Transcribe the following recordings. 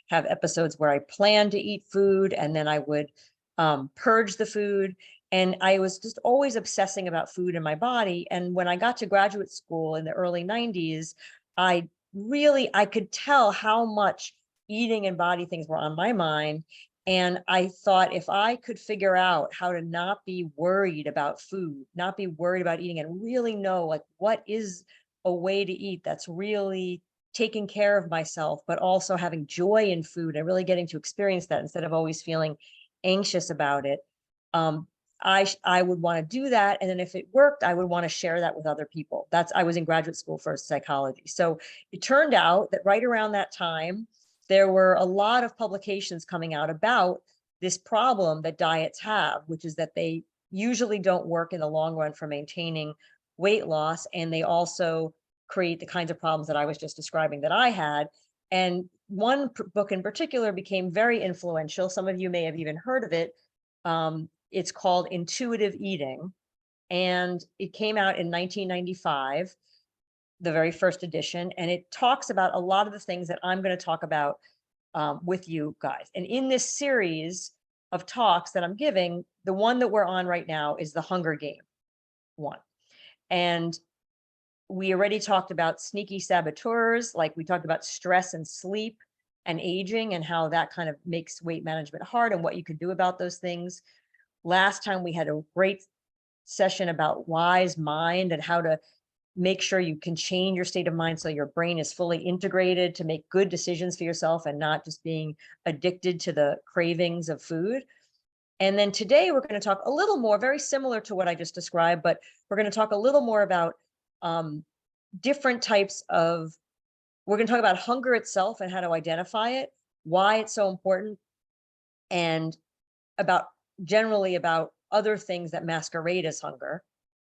have episodes where I planned to eat food and then I would purge the food. And I was just always obsessing about food in my body. And when I got to graduate school in the early 90s, I could tell how much eating and body things were on my mind. And I thought if I could figure out how to not be worried about food, not be worried about eating, and really know like what is a way to eat that's really taking care of myself, but also having joy in food and really getting to experience that instead of always feeling anxious about it. I would want to do that. And then if it worked, I would want to share that with other people. I was in graduate school for psychology. So it turned out that right around that time, there were a lot of publications coming out about this problem that diets have, which is that they usually don't work in the long run for maintaining weight loss. And they also create the kinds of problems that I was just describing that I had. And one book in particular became very influential. Some of you may have even heard of it. It's called Intuitive Eating, and it came out in 1995, the very first edition, and it talks about a lot of the things that I'm going to talk about with you guys. And in this series of talks that I'm giving, the one that we're on right now is the Hunger Game one. And we already talked about sneaky saboteurs, like we talked about stress and sleep and aging and how that kind of makes weight management hard and what you can do about those things. Last time we had a great session about wise mind and how to make sure you can change your state of mind so your brain is fully integrated to make good decisions for yourself and not just being addicted to the cravings of food. And then today we're going to talk a little more, very similar to what I just described, but we're going to talk a little more about different types of, we're going to talk about hunger itself and how to identify it, why it's so important, and generally about other things that masquerade as hunger.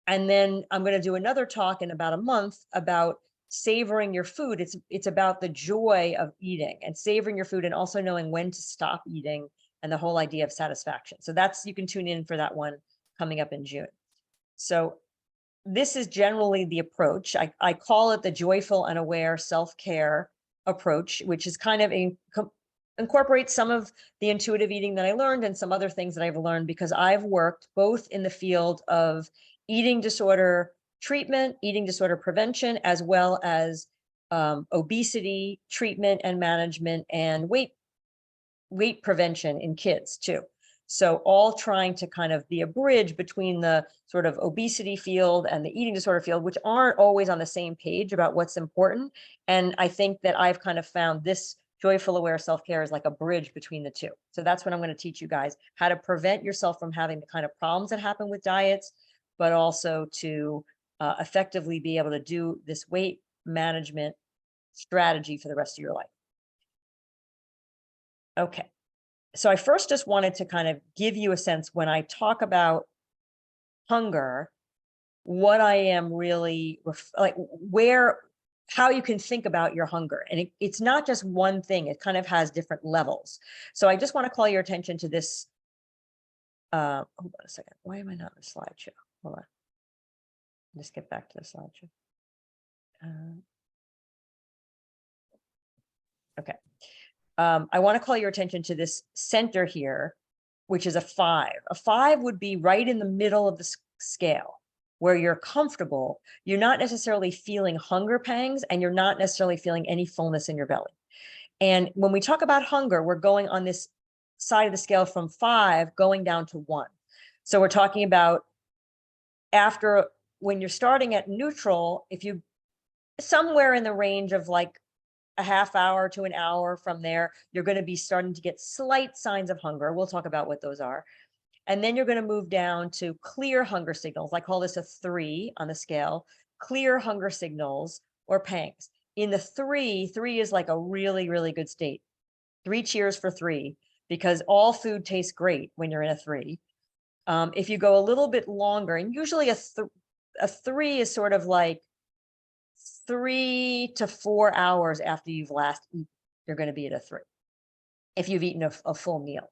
And then I'm going to do another talk in about a month about savoring your food. It's about the joy of eating and savoring your food and also knowing when to stop eating and the whole idea of satisfaction. So you can tune in for that one coming up in June. So this is generally the approach. I call it the joyful and aware self-care approach, which is kind of incorporates some of the intuitive eating that I learned and some other things that I've learned because I've worked both in the field of eating disorder treatment, eating disorder prevention, as well as obesity treatment and management and weight prevention in kids too. So all trying to kind of be a bridge between the sort of obesity field and the eating disorder field, which aren't always on the same page about what's important. And I think that I've kind of found this joyful aware self-care is like a bridge between the two. So that's what I'm going to teach you guys, how to prevent yourself from having the kind of problems that happen with diets, but also to effectively be able to do this weight management strategy for the rest of your life. Okay. So I first just wanted to kind of give you a sense when I talk about hunger, what I am really like, how you can think about your hunger. And it's not just one thing, it kind of has different levels. So I just want to call your attention to this. Hold on a second. Why am I not in the slideshow? Hold on. Just get back to the slideshow. Okay. I want to call your attention to this center here, which is a 5. A 5 would be right in the middle of the scale where you're comfortable. You're not necessarily feeling hunger pangs and you're not necessarily feeling any fullness in your belly. And when we talk about hunger, we're going on this side of the scale from 5 going down to 1. So we're talking about when you're starting at neutral, if you somewhere in the range of like a half hour to an hour from there, you're going to be starting to get slight signs of hunger. We'll talk about what those are. And then you're going to move down to clear hunger signals. I call this a 3 on the scale, clear hunger signals or pangs. In the 3 is like a really, really good state. 3 cheers for 3, because all food tastes great when you're in a 3. If you go a little bit longer, and usually a 3 is sort of like 3 to 4 hours after you've last eaten, you're going to be at a 3 if you've eaten a full meal.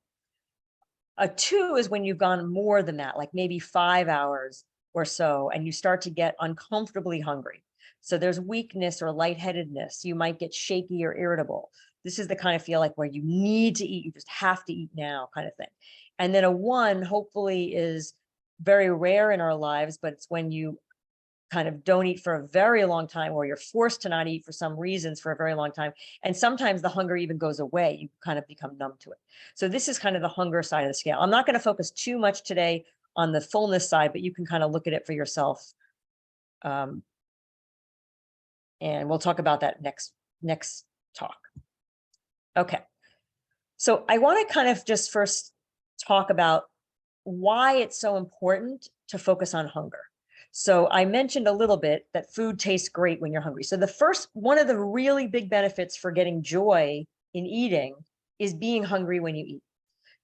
A 2 is when you've gone more than that, like maybe 5 hours or so, and you start to get uncomfortably hungry. So there's weakness or lightheadedness. You might get shaky or irritable. This is the kind of feel like where you need to eat, you just have to eat now kind of thing. And then a 1 hopefully is very rare in our lives, but it's when you kind of don't eat for a very long time, or you're forced to not eat for some reasons for a very long time. And sometimes the hunger even goes away. You kind of become numb to it. So this is kind of the hunger side of the scale. I'm not going to focus too much today on the fullness side, but you can kind of look at it for yourself. And we'll talk about that next talk. Okay. So I want to kind of just first talk about why it's so important to focus on hunger. So I mentioned a little bit that food tastes great when you're hungry. So one of the really big benefits for getting joy in eating is being hungry when you eat,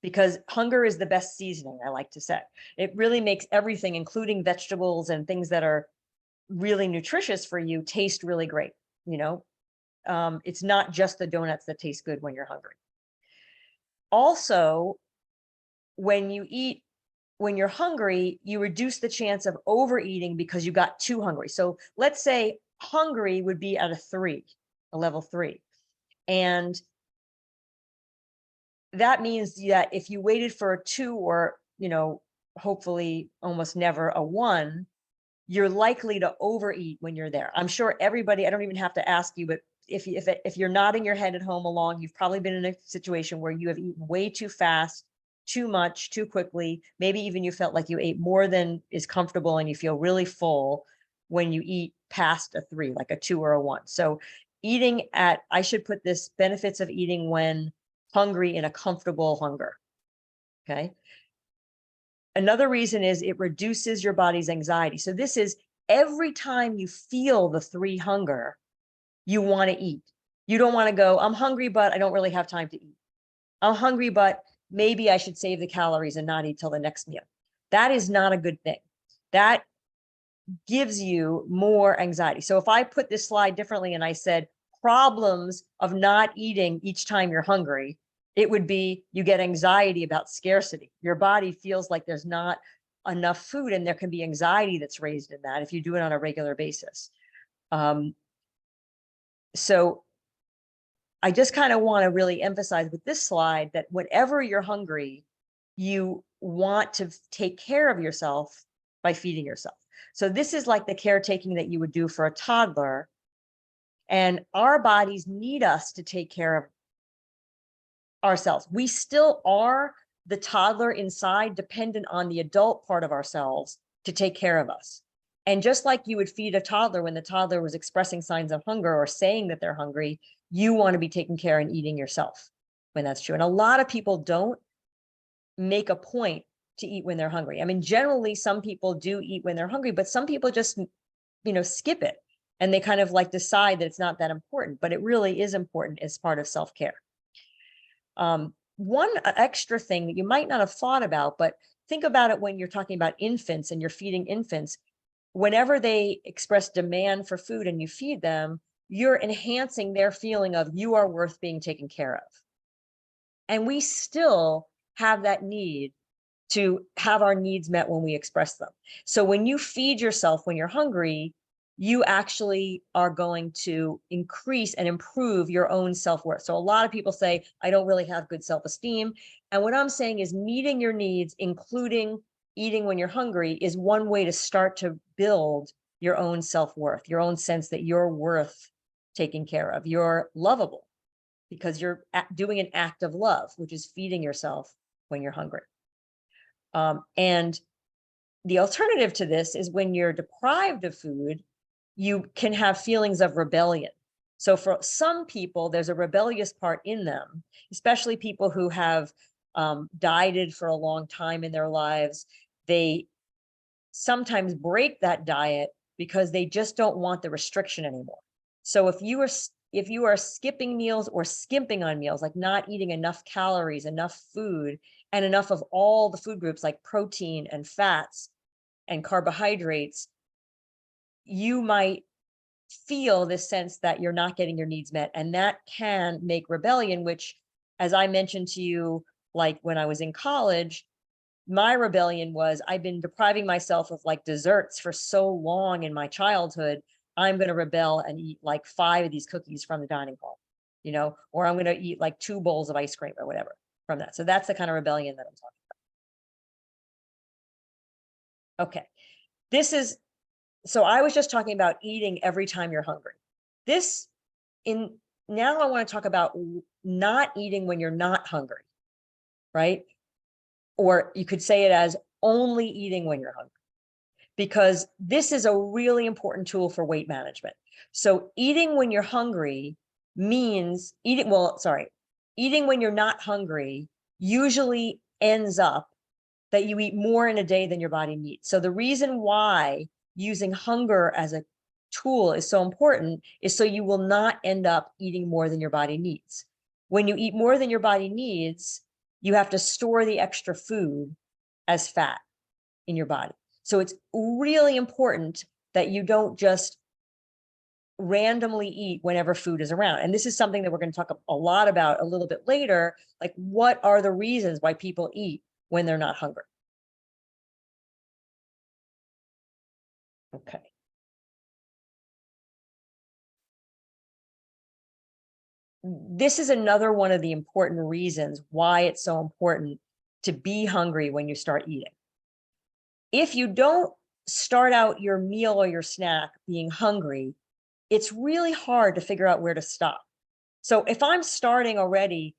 because hunger is the best seasoning, I like to say. It really makes everything, including vegetables and things that are really nutritious for you, taste really great. It's not just the donuts that taste good when you're hungry. Also, when you're hungry, you reduce the chance of overeating because you got too hungry. So let's say hungry would be at a level 3. And that means that if you waited for a 2 or, hopefully almost never a 1, you're likely to overeat when you're there. I'm sure everybody, I don't even have to ask you, but if you're nodding your head at home along, you've probably been in a situation where you have eaten way too fast, too much, too quickly. Maybe even you felt like you ate more than is comfortable and you feel really full when you eat past a 3, like a 2 or a 1. So I should put this benefits of eating when hungry in a comfortable hunger. Okay. Another reason is it reduces your body's anxiety. So this is every time you feel the 3 hunger, you want to eat. You don't want to go, I'm hungry, but I don't really have time to eat. I'm hungry, but maybe I should save the calories and not eat till the next meal. That is not a good thing. That gives you more anxiety. So if I put this slide differently and I said problems of not eating each time you're hungry, it would be you get anxiety about scarcity. Your body feels like there's not enough food, and there can be anxiety that's raised in that if you do it on a regular basis. So I just kind of want to really emphasize with this slide that whenever you're hungry, you want to take care of yourself by feeding yourself. So this is like the caretaking that you would do for a toddler. And our bodies need us to take care of ourselves. We still are the toddler inside, dependent on the adult part of ourselves to take care of us. And just like you would feed a toddler when the toddler was expressing signs of hunger or saying that they're hungry, you want to be taking care and eating yourself when that's true. And a lot of people don't make a point to eat when they're hungry. I mean, generally, some people do eat when they're hungry, but some people just, skip it. And they kind of like decide that it's not that important, but it really is important as part of self-care. One extra thing that you might not have thought about, but think about it when you're talking about infants and you're feeding infants. Whenever they express demand for food and you feed them, you're enhancing their feeling of you are worth being taken care of. And we still have that need to have our needs met when we express them. So when you feed yourself when you're hungry, you actually are going to increase and improve your own self-worth. So a lot of people say, I don't really have good self-esteem. And what I'm saying is meeting your needs, including eating when you're hungry, is one way to start to build your own self-worth, your own sense that you're worth taking care of. You're lovable because you're doing an act of love, which is feeding yourself when you're hungry. And the alternative to this is when you're deprived of food, you can have feelings of rebellion. So for some people, there's a rebellious part in them, especially people who have dieted for a long time in their lives. They sometimes break that diet because they just don't want the restriction anymore. So if you are skipping meals or skimping on meals, like not eating enough calories, enough food, and enough of all the food groups like protein and fats and carbohydrates, you might feel this sense that you're not getting your needs met. And that can make rebellion, which, as I mentioned to you, like when I was in college, my rebellion was I've been depriving myself of like desserts for so long in my childhood. I'm going to rebel and eat like 5 of these cookies from the dining hall. or I'm going to eat like 2 bowls of ice cream or whatever from that. So that's the kind of rebellion that I'm talking about. Okay. So I was just talking about eating every time you're hungry. Now I want to talk about not eating when you're not hungry, right? Or you could say it as only eating when you're hungry, because this is a really important tool for weight management. So eating when you're hungry means eating when you're not hungry usually ends up that you eat more in a day than your body needs. So the reason why using hunger as a tool is so important is so you will not end up eating more than your body needs. When you eat more than your body needs, you have to store the extra food as fat in your body. So it's really important that you don't just randomly eat whenever food is around. And this is something that we're going to talk a lot about a little bit later. Like, what are the reasons why people eat when they're not hungry? Okay. This is another one of the important reasons why it's so important to be hungry when you start eating. If you don't start out your meal or your snack being hungry, it's really hard to figure out where to stop. So if I'm starting already,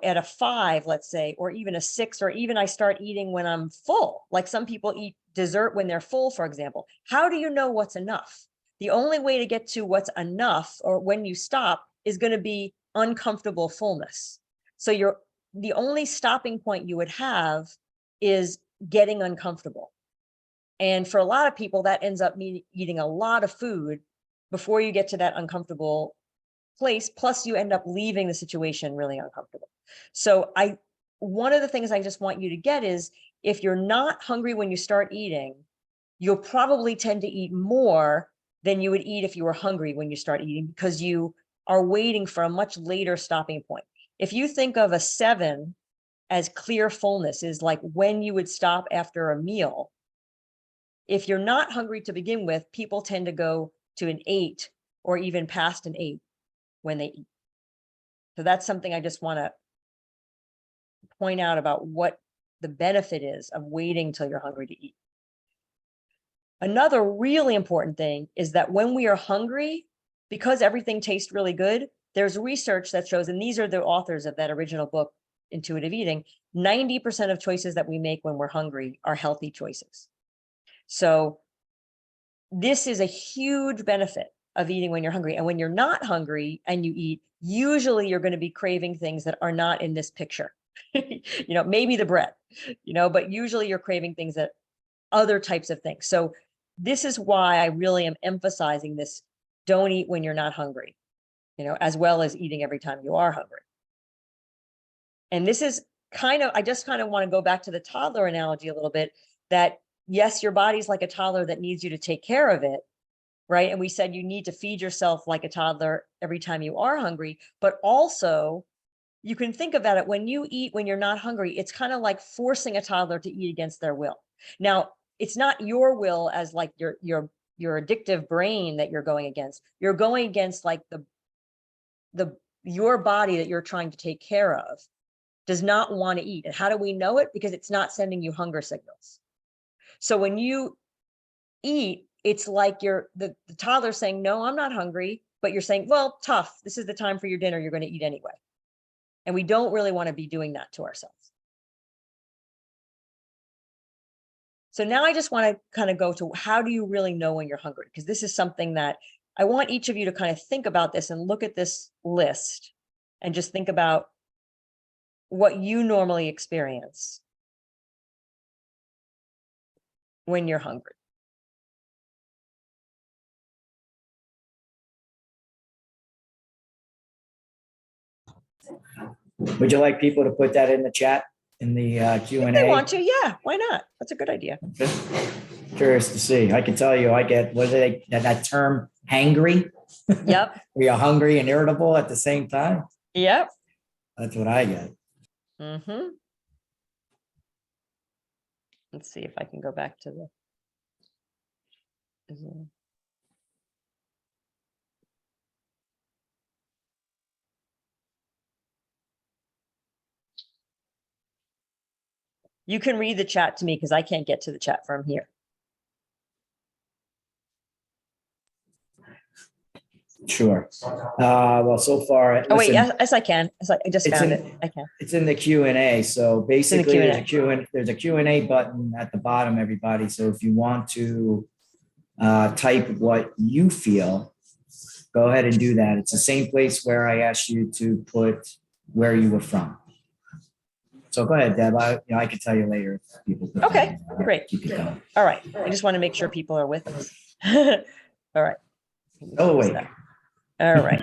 at a 5, let's say, or even a 6, or even I start eating when I'm full, like some people eat dessert when they're full, for example, how do you know what's enough? The only way to get to what's enough, or when you stop, is going to be uncomfortable fullness. So the only stopping point you would have is getting uncomfortable. And for a lot of people, that ends up eating a lot of food before you get to that uncomfortable place. Plus you end up leaving the situation really uncomfortable. So one of the things I just want you to get is, if you're not hungry when you start eating, you'll probably tend to eat more than you would eat if you were hungry when you start eating, because you are waiting for a much later stopping point. If you think of a 7 as clear fullness, is like when you would stop after a meal. If you're not hungry to begin with, people tend to go to an 8 or even past an 8 when they eat. So that's something I just want to point out about what the benefit is of waiting till you're hungry to eat. Another really important thing is that when we are hungry, because everything tastes really good, there's research that shows, and these are the authors of that original book, Intuitive Eating, 90% of choices that we make when we're hungry are healthy choices. So this is a huge benefit of eating when you're hungry. And when you're not hungry and you eat, usually you're going to be craving things that are not in this picture. Maybe the bread, but usually you're craving things that other types of things. So this is why I really am emphasizing this: don't eat when you're not hungry, as well as eating every time you are hungry. And this is I just kind of want to go back to the toddler analogy a little bit, that yes, your body's like a toddler that needs you to take care of it, right? And we said you need to feed yourself like a toddler every time you are hungry, but also you can think about it, when you eat when you're not hungry, it's kind of like forcing a toddler to eat against their will. Now, it's not your will as like your addictive brain that you're going against. You're going against like your body that you're trying to take care of does not want to eat. And how do we know it? Because it's not sending you hunger signals. So when you eat, it's like the toddler saying, no, I'm not hungry, but you're saying, well, tough, this is the time for your dinner, you're going to eat anyway. And we don't really want to be doing that to ourselves. So now I just want to kind of go to, how do you really know when you're hungry? Because this is something that I want each of you to kind of think about this and look at this list and just think about what you normally experience when you're hungry. Would you like people to put that in the chat, in the Q&A? If they want to, yeah, why not? That's a good idea. Curious to see. I can tell you, I get, what is that term, hangry? Yep. We are hungry and irritable at the same time. Yep. That's what I get. Mm-hmm. Let's see if I can go back to the. You can read the chat to me because I can't get to the chat from here. Sure. Well, so far, Oh, wait, listen, yes, I can. I just it's found in, it. I can. it's in the Q&A. So basically, Q&A. there's a Q&A button at the bottom, everybody. So if you want to type what you feel, go ahead and do that. It's the same place where I asked you to put where you were from. So go ahead, Deb. I can tell you later if people put Okay, that in. great. Keep it going. All right. I just want to make sure people are with us. All right. Oh, wait. All right.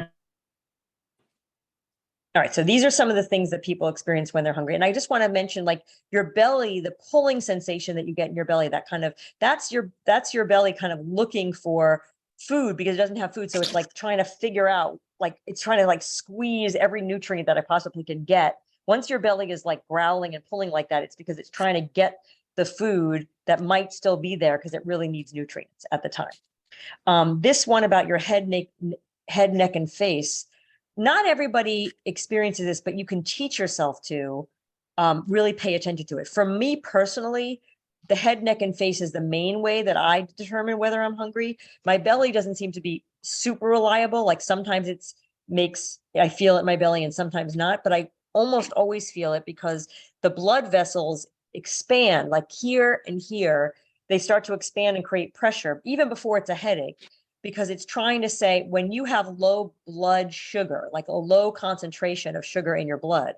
All right. So these are some of the things that people experience when they're hungry. And I just want to mention, like, your belly, the pulling sensation that you get in your belly, that kind of, that's your belly kind of looking for food because it doesn't have food. So it's like trying to figure out, like, it's trying to like squeeze every nutrient that I possibly can get. Once your belly is like growling and pulling like that, it's because it's trying to get the food that might still be there because it really needs nutrients at the time. This one about your head, neck, and face. Not everybody experiences this, but you can teach yourself to really pay attention to it. For me personally, the head, neck, and face is the main way that I determine whether I'm hungry. My belly doesn't seem to be super reliable. Like sometimes I feel it in my belly and sometimes not, but I almost always feel it because the blood vessels expand, like here and here. They start to expand and create pressure even before it's a headache, because it's trying to say when you have low blood sugar, like a low concentration of sugar in your blood,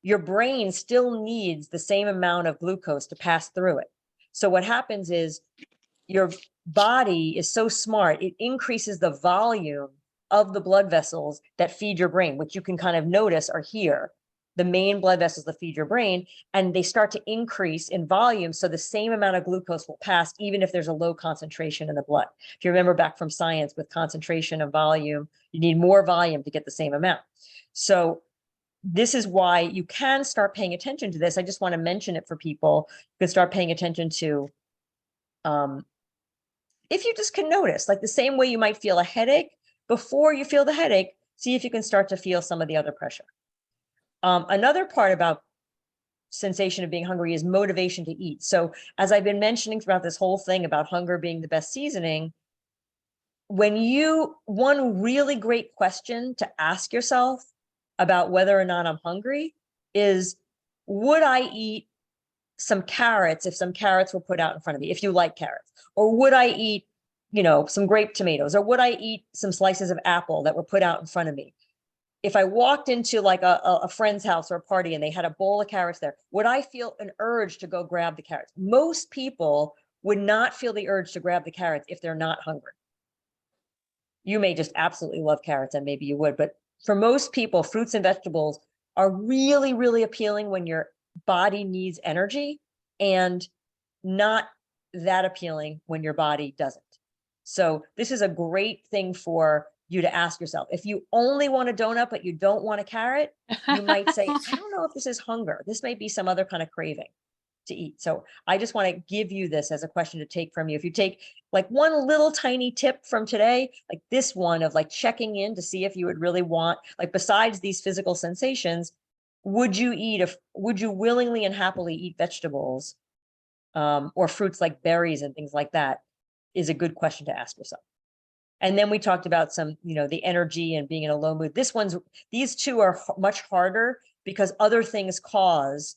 your brain still needs the same amount of glucose to pass through it. So what happens is your body is so smart, it increases the volume of the blood vessels that feed your brain, which you can kind of notice are here, the main blood vessels that feed your brain, and they start to increase in volume. So the same amount of glucose will pass, even if there's a low concentration in the blood. If you remember back from science with concentration and volume, you need more volume to get the same amount. So this is why you can start paying attention to this. I just want to mention it for people. You can start paying attention to, if you just can notice, like the same way you might feel a headache, before you feel the headache, see if you can start to feel some of the other pressure. Another part about sensation of being hungry is motivation to eat. So as I've been mentioning throughout this whole thing about hunger being the best seasoning, one really great question to ask yourself about whether or not I'm hungry is, would I eat some carrots if some carrots were put out in front of me, if you like carrots? Or would I eat, some grape tomatoes? Or would I eat some slices of apple that were put out in front of me? If I walked into like a friend's house or a party and they had a bowl of carrots there, would I feel an urge to go grab the carrots? Most people would not feel the urge to grab the carrots if they're not hungry. You may just absolutely love carrots and maybe you would, but for most people, fruits and vegetables are really, really appealing when your body needs energy and not that appealing when your body doesn't. So this is a great thing for you to ask yourself. If you only want a donut, but you don't want a carrot, you might say, I don't know if this is hunger. This might be some other kind of craving to eat. So I just want to give you this as a question to take from you. If you take like one little tiny tip from today, like this one of like checking in to see if you would really want, like besides these physical sensations, would you willingly and happily eat vegetables or fruits like berries and things like that, is a good question to ask yourself. And then we talked about some, the energy and being in a low mood. These two are much harder because other things cause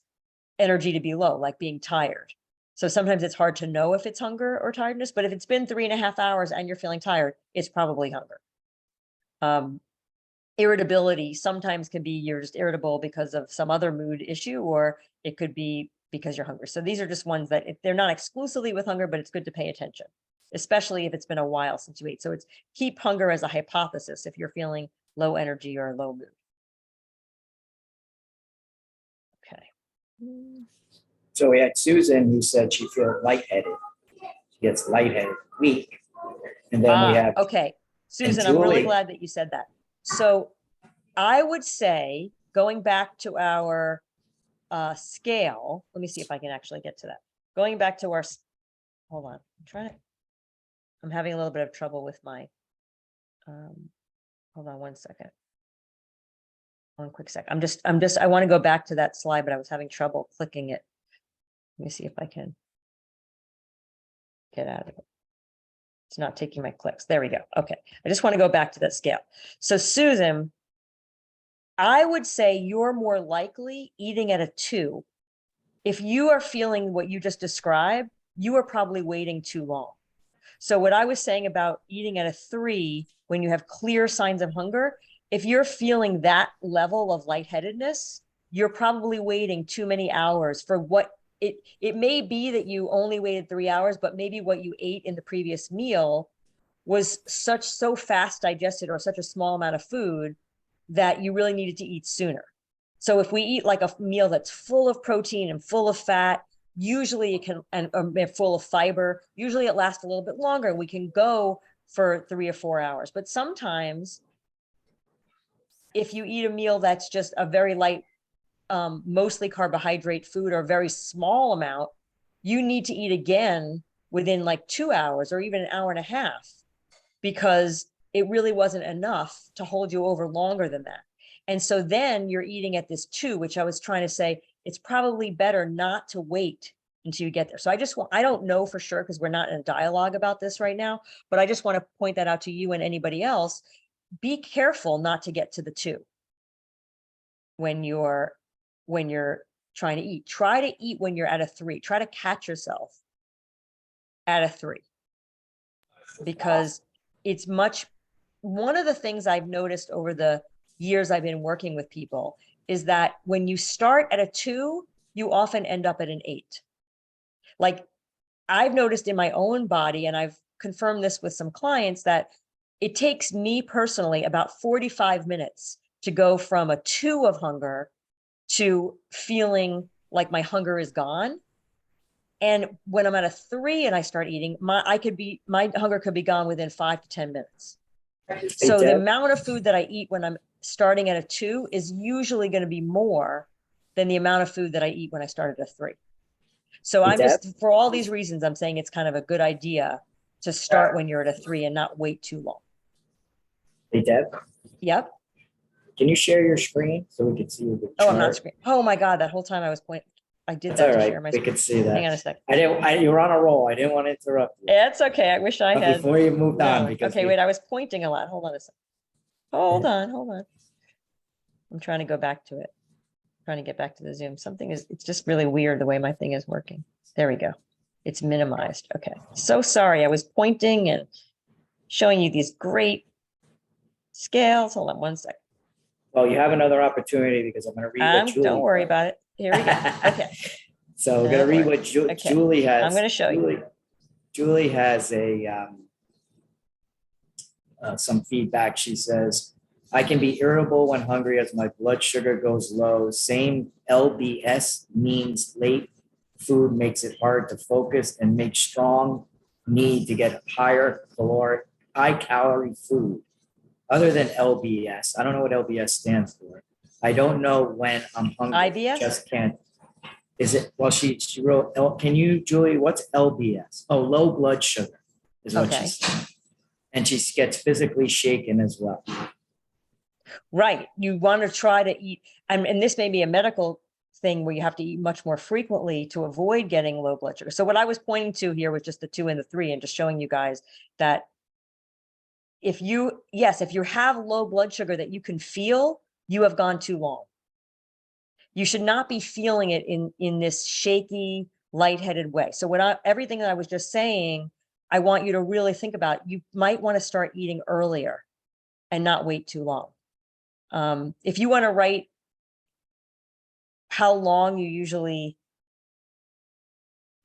energy to be low, like being tired. So sometimes it's hard to know if it's hunger or tiredness, but if it's been 3.5 hours and you're feeling tired, it's probably hunger. Irritability sometimes can be you're just irritable because of some other mood issue, or it could be because you're hungry. So these are just ones that they're not exclusively with hunger, but it's good to pay attention, especially if it's been a while since you ate. So it's keep hunger as a hypothesis if you're feeling low energy or low mood. Okay. So we had Susan who said she feels lightheaded. She gets lightheaded, weak. And then we have okay. Susan, I'm really glad that you said that. So I would say, going back to our scale, let me see if I can actually get to that. Going back to our, hold on, I'm having a little bit of trouble with my, hold on one second. One quick sec. I want to go back to that slide, but I was having trouble clicking it. Let me see if I can get out of it. It's not taking my clicks. There we go. Okay. I just want to go back to that scale. So Susan, I would say you're more likely eating at a 2. If you are feeling what you just described, you are probably waiting too long. So what I was saying about eating at a 3, when you have clear signs of hunger, if you're feeling that level of lightheadedness, you're probably waiting too many hours for what it may be that you only waited 3 hours, but maybe what you ate in the previous meal was so fast digested or such a small amount of food that you really needed to eat sooner. So if we eat like a meal that's full of protein and full of fat, usually it can, and full of fiber, usually it lasts a little bit longer and we can go for 3 or 4 hours. But sometimes if you eat a meal that's just a very light, mostly carbohydrate food or a very small amount, you need to eat again within like 2 hours or even an hour and a half, because it really wasn't enough to hold you over longer than that. And so then you're eating at this 2, which I was trying to say, it's probably better not to wait until you get there. So I don't know for sure because we're not in a dialogue about this right now, but I just want to point that out to you and anybody else. Be careful not to get to the 2 when you're trying to eat. Try to eat when you're at a 3. Try to catch yourself at a 3, because it's one of the things I've noticed over the years I've been working with people is that when you start at a 2, you often end up at an 8. Like I've noticed in my own body, and I've confirmed this with some clients, that it takes me personally about 45 minutes to go from a 2 of hunger to feeling like my hunger is gone. And when I'm at a 3 and I start eating, my hunger could be gone within 5 to 10 minutes. So the amount of food that I eat when I'm starting at a 2 is usually going to be more than the amount of food that I eat when I start at a 3. So I'm just, for all these reasons, I'm saying it's kind of a good idea to start when you're at a 3 and not wait too long. Hey, Deb, Yep. can you share your screen so we can see the chart? Oh, I'm not screen. Oh my God, that whole time I was pointing. I did That's that all to right. share my We screen. could see that. Hang on a second. You were on a roll. I didn't want to interrupt you. It's okay. I wish I had. Before you moved on, because okay, wait, I was pointing a lot. Hold on a second. Hold on. I'm trying to go back to it. Trying to get back to the Zoom. It's just really weird the way my thing is working. There we go. It's minimized. Okay. So sorry. I was pointing and showing you these great scales. Hold on one second. Well, you have another opportunity because I'm going to read what Julie. Don't worry about it. Here we go. Okay. So we're going to read what Julie has. I'm going to show you. Julie has some feedback. She says, I can be irritable when hungry as my blood sugar goes low. Same LBS means late food makes it hard to focus and makes strong need to get high calorie food. Other than LBS, I don't know what LBS stands for. I don't know when I'm hungry. IBS? Just can't. Is it? Well, she wrote. Can you, Julie? What's LBS? Oh, low blood sugar is what she said. And she gets physically shaken as well. Right. You want to try to eat, and this may be a medical thing where you have to eat much more frequently to avoid getting low blood sugar. So what I was pointing to here was just the 2 and the 3, and just showing you guys that if you have low blood sugar that you can feel, you have gone too long. You should not be feeling it in this shaky, lightheaded way. So everything that I was just saying, I want you to really think about. You might want to start eating earlier and not wait too long. If you want to write how long you usually,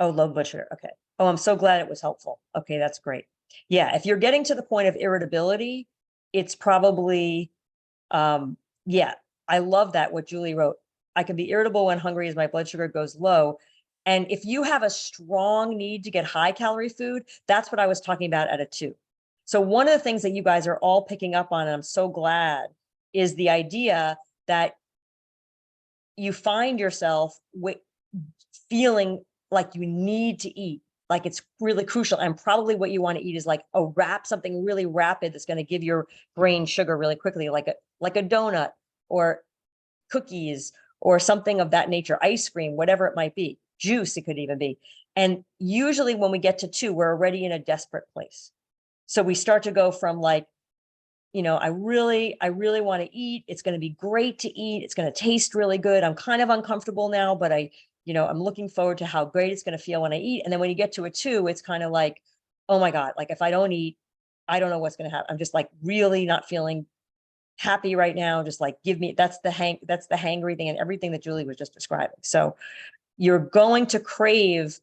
low blood sugar. Okay. Oh, I'm so glad it was helpful. Okay, that's great. Yeah, if you're getting to the point of irritability, it's probably, I love that what Julie wrote. I can be irritable when hungry as my blood sugar goes low. And if you have a strong need to get high calorie food, that's what I was talking about at a 2. So one of the things that you guys are all picking up on, and I'm so glad, is the idea that you find yourself feeling like you need to eat, like it's really crucial. And probably what you want to eat is like something really rapid that's going to give your brain sugar really quickly, like a donut or cookies or something of that nature, ice cream, whatever it might be. juice, it could even be. And usually when we get to 2, we're already in a desperate place. So we start to go from like, I really want to eat. It's going to be great to eat. It's going to taste really good. I'm kind of uncomfortable now, but I'm looking forward to how great it's going to feel when I eat. And then when you get to a 2, it's kind of like, oh my God, like if I don't eat, I don't know what's going to happen. I'm just like really not feeling happy right now. Just like that's the hangry thing and everything that Julie was just describing. So you're going to crave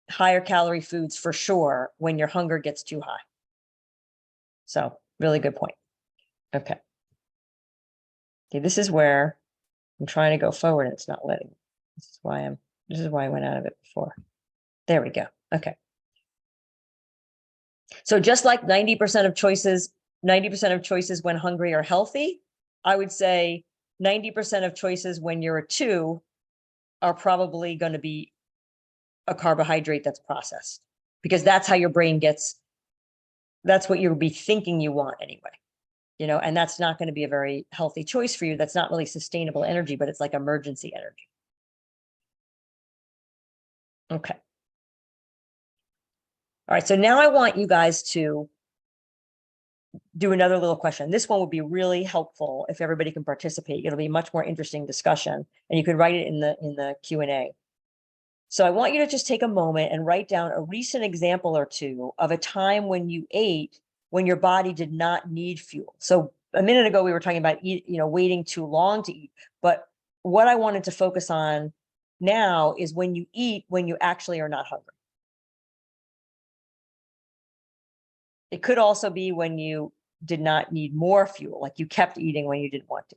higher calorie foods for sure when your hunger gets too high. So really good point. Okay. Okay, this is where I'm trying to go forward and it's not letting me. This is why I went out of it before. There we go. Okay. So just like 90% of choices when hungry are healthy, I would say 90% of choices when you're a 2 are probably going to be a carbohydrate that's processed, because that's how your brain that's what you'll be thinking you want anyway. And that's not going to be a very healthy choice for you. That's not really sustainable energy, but it's like emergency energy. Okay. All right. So now I want you guys to do another little question. This one would be really helpful if everybody can participate. It'll be a much more interesting discussion, and you could write it in the Q&A. So I want you to just take a moment and write down a recent example or 2 of a time when you ate when your body did not need fuel. So a minute ago, we were talking about waiting too long to eat. But what I wanted to focus on now is when you eat, when you actually are not hungry. It could also be when you did not need more fuel, like you kept eating when you didn't want to.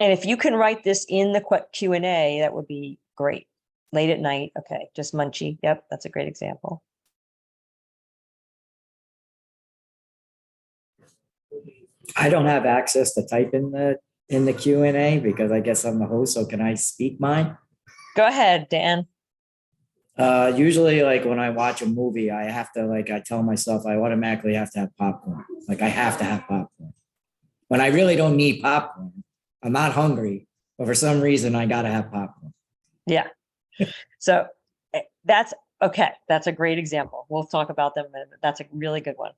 And if you can write this in the Q&A, that would be great. Late at night. Okay. Just munchy. Yep. That's a great example. I don't have access to type in the Q&A because I guess I'm the host. So can I speak mine? Go ahead, Dan. Usually like when I watch a movie, I have to I tell myself I automatically have to have popcorn. Like I have to have popcorn. When I really don't need popcorn, I'm not hungry, but for some reason I gotta have popcorn. Yeah. So that's okay. That's a great example. We'll talk about them. That's a really good one.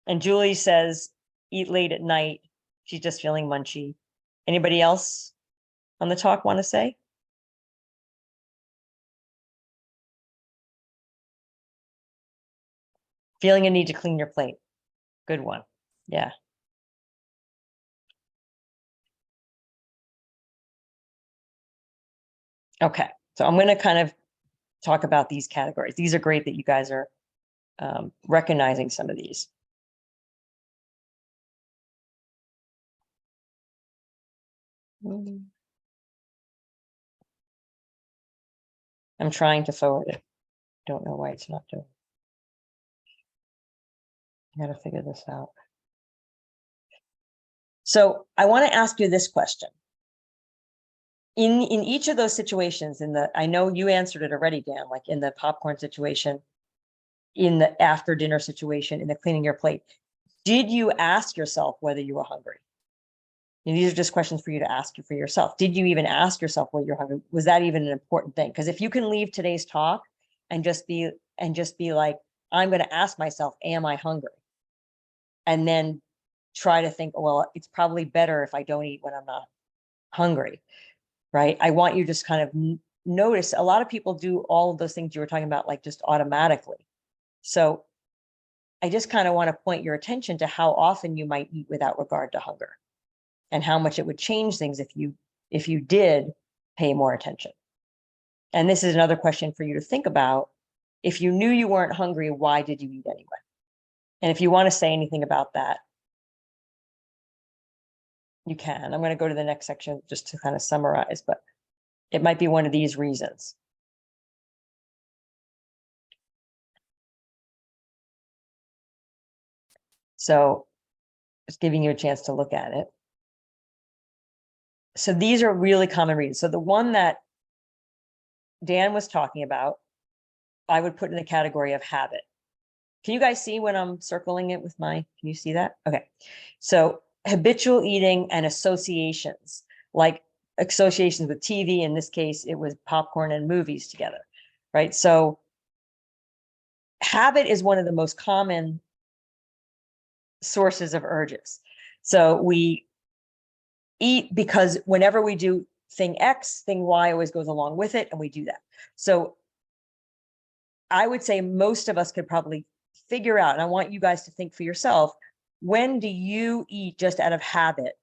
And Julie says, eat late at night. She's just feeling munchy. Anybody else on the talk want to say? Feeling a need to clean your plate. Good one. Yeah. Okay. So I'm going to kind of talk about these categories. These are great that you guys are recognizing some of these. I'm trying to forward it. Don't know why it's not doing. I got to figure this out. So I want to ask you this question. In each of those situations, I know you answered it already, Dan, like in the popcorn situation, in the after dinner situation, in the cleaning your plate, did you ask yourself whether you were hungry? And these are just questions for you to ask you for yourself. Did you even ask yourself whether you're hungry? Was that even an important thing? Because if you can leave today's talk and just be like, I'm going to ask myself, am I hungry? And then try to think, well, it's probably better if I don't eat when I'm not hungry, right? I want you to just kind of notice a lot of people do all of those things you were talking about, like just automatically. So I just kind of want to point your attention to how often you might eat without regard to hunger and how much it would change things if you did pay more attention. And this is another question for you to think about. If you knew you weren't hungry, why did you eat anyway? And if you want to say anything about that, you can. I'm going to go to the next section just to kind of summarize, but it might be one of these reasons. So just giving you a chance to look at it. So these are really common reasons. So the one that Dan was talking about, I would put in the category of habit. Can you guys see when I'm circling it with can you see that? Okay. So habitual eating and associations, like associations with TV. In this case, it was popcorn and movies together, right? So habit is one of the most common sources of urges. So we eat because whenever we do thing X, thing Y always goes along with it, and we do that. So I would say most of us could probably figure out, and I want you guys to think for yourself, when do you eat just out of habit?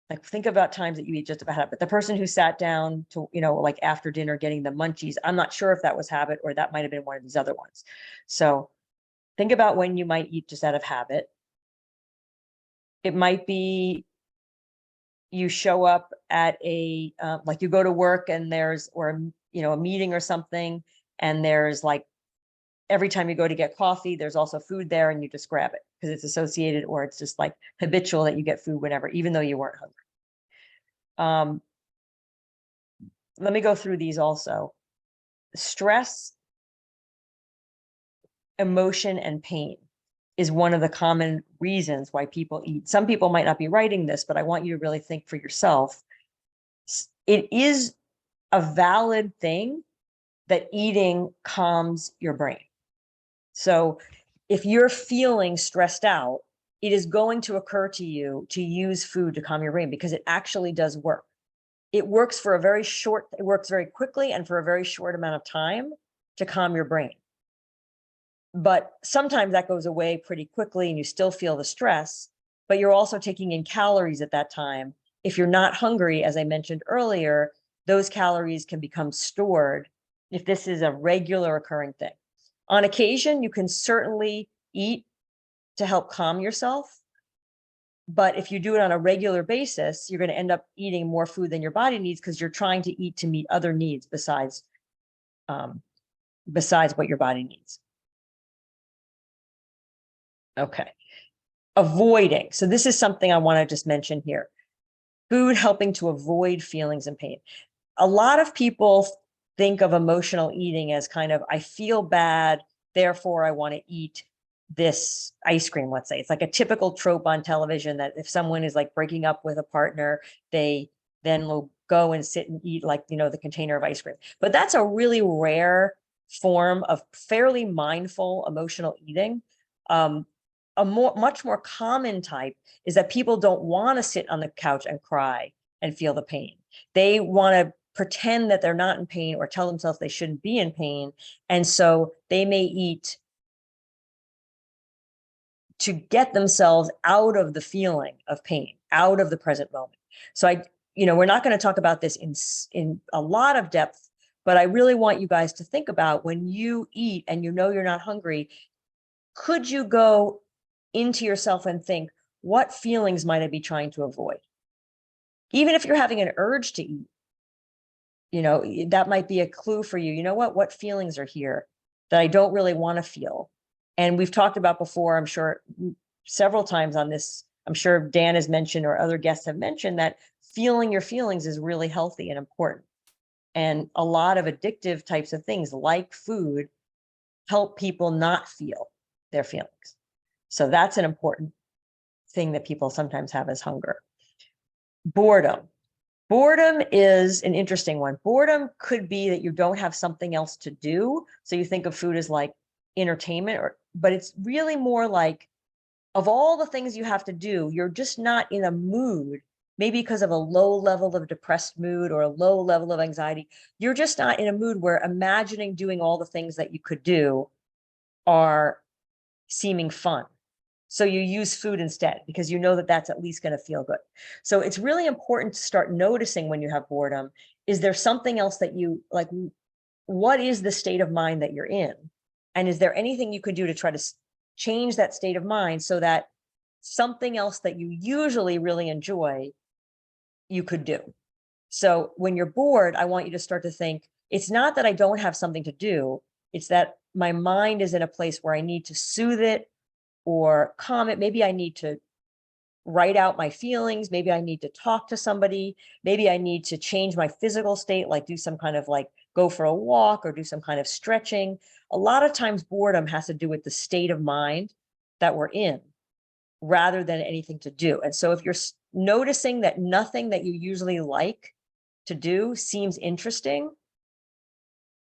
Like think about times that you eat just out of habit. The person who sat down to, like after dinner getting the munchies, I'm not sure if that was habit or that might have been one of these other ones. So think about when you might eat just out of habit. It might be you show up at like you go to work and there's, or, a meeting or something, and there's like, every time you go to get coffee, there's also food there and you just grab it because it's associated, or it's just like habitual that you get food whenever, even though you weren't hungry. Let me go through these also. Stress, emotion, and pain is one of the common reasons why people eat. Some people might not be writing this, but I want you to really think for yourself. It is a valid thing that eating calms your brain. So if you're feeling stressed out, it is going to occur to you to use food to calm your brain because it actually does work. It works it works very quickly and for a very short amount of time to calm your brain. But sometimes that goes away pretty quickly and you still feel the stress, but you're also taking in calories at that time. If you're not hungry, as I mentioned earlier, those calories can become stored if this is a regular occurring thing. On occasion, you can certainly eat to help calm yourself. But if you do it on a regular basis, you're going to end up eating more food than your body needs because you're trying to eat to meet other needs besides what your body needs. Okay. Avoiding. So this is something I want to just mention here. Food helping to avoid feelings and pain. A lot of people think of emotional eating as kind of, I feel bad, therefore I want to eat this ice cream, let's say. It's like a typical trope on television that if someone is like breaking up with a partner, they then will go and sit and eat like, the container of ice cream. But that's a really rare form of fairly mindful emotional eating. A much more common type is that people don't want to sit on the couch and cry and feel the pain. They want to pretend that they're not in pain or tell themselves they shouldn't be in pain. And so they may eat to get themselves out of the feeling of pain, out of the present moment. So we're not going to talk about this in a lot of depth, but I really want you guys to think about when you eat and you're not hungry, could you go into yourself and think, what feelings might I be trying to avoid? Even if you're having an urge to eat, that might be a clue for you. You know what feelings are here that I don't really want to feel? And we've talked about before, I'm sure several times on this, I'm sure Dan has mentioned or other guests have mentioned that feeling your feelings is really healthy and important. And a lot of addictive types of things like food help people not feel their feelings. So that's an important thing that people sometimes have as hunger. Boredom. Boredom is an interesting one. Boredom could be that you don't have something else to do. So you think of food as like entertainment, but it's really more like, of all the things you have to do, you're just not in a mood, maybe because of a low level of depressed mood or a low level of anxiety. You're just not in a mood where imagining doing all the things that you could do are seeming fun. So you use food instead because you know that that's at least going to feel good. So it's really important to start noticing when you have boredom. Is there something else that you like? What is the state of mind that you're in? And is there anything you could do to try to change that state of mind so that something else that you usually really enjoy, you could do? So when you're bored, I want you to start to think, it's not that I don't have something to do. It's that my mind is in a place where I need to soothe it or comment. Maybe I need to write out my feelings. Maybe I need to talk to somebody. Maybe I need to change my physical state, like do some kind of like go for a walk or do some kind of stretching. A lot of times boredom has to do with the state of mind that we're in rather than anything to do. And so if you're noticing that nothing that you usually like to do seems interesting,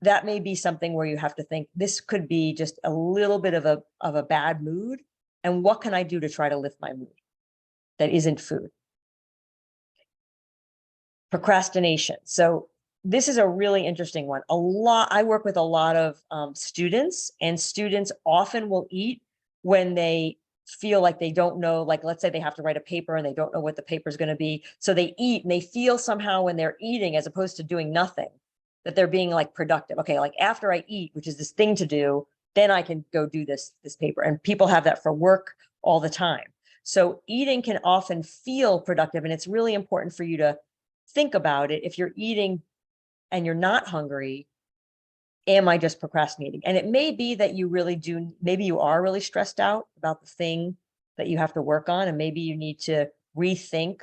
that may be something where you have to think this could be just a little bit of a bad mood. And what can I do to try to lift my mood that isn't food? Procrastination. So this is a really interesting one. I work with a lot of students, and students often will eat when they feel like they don't know, like let's say they have to write a paper and they don't know what the paper is going to be. So they eat and they feel somehow when they're eating, as opposed to doing nothing, that they're being like productive. Okay, like after I eat, which is this thing to do, then I can go do this paper. And people have that for work all the time. So eating can often feel productive, and it's really important for you to think about it. If you're eating and you're not hungry, am I just procrastinating? And it may be that you really do, maybe you are really stressed out about the thing that you have to work on, and maybe you need to rethink.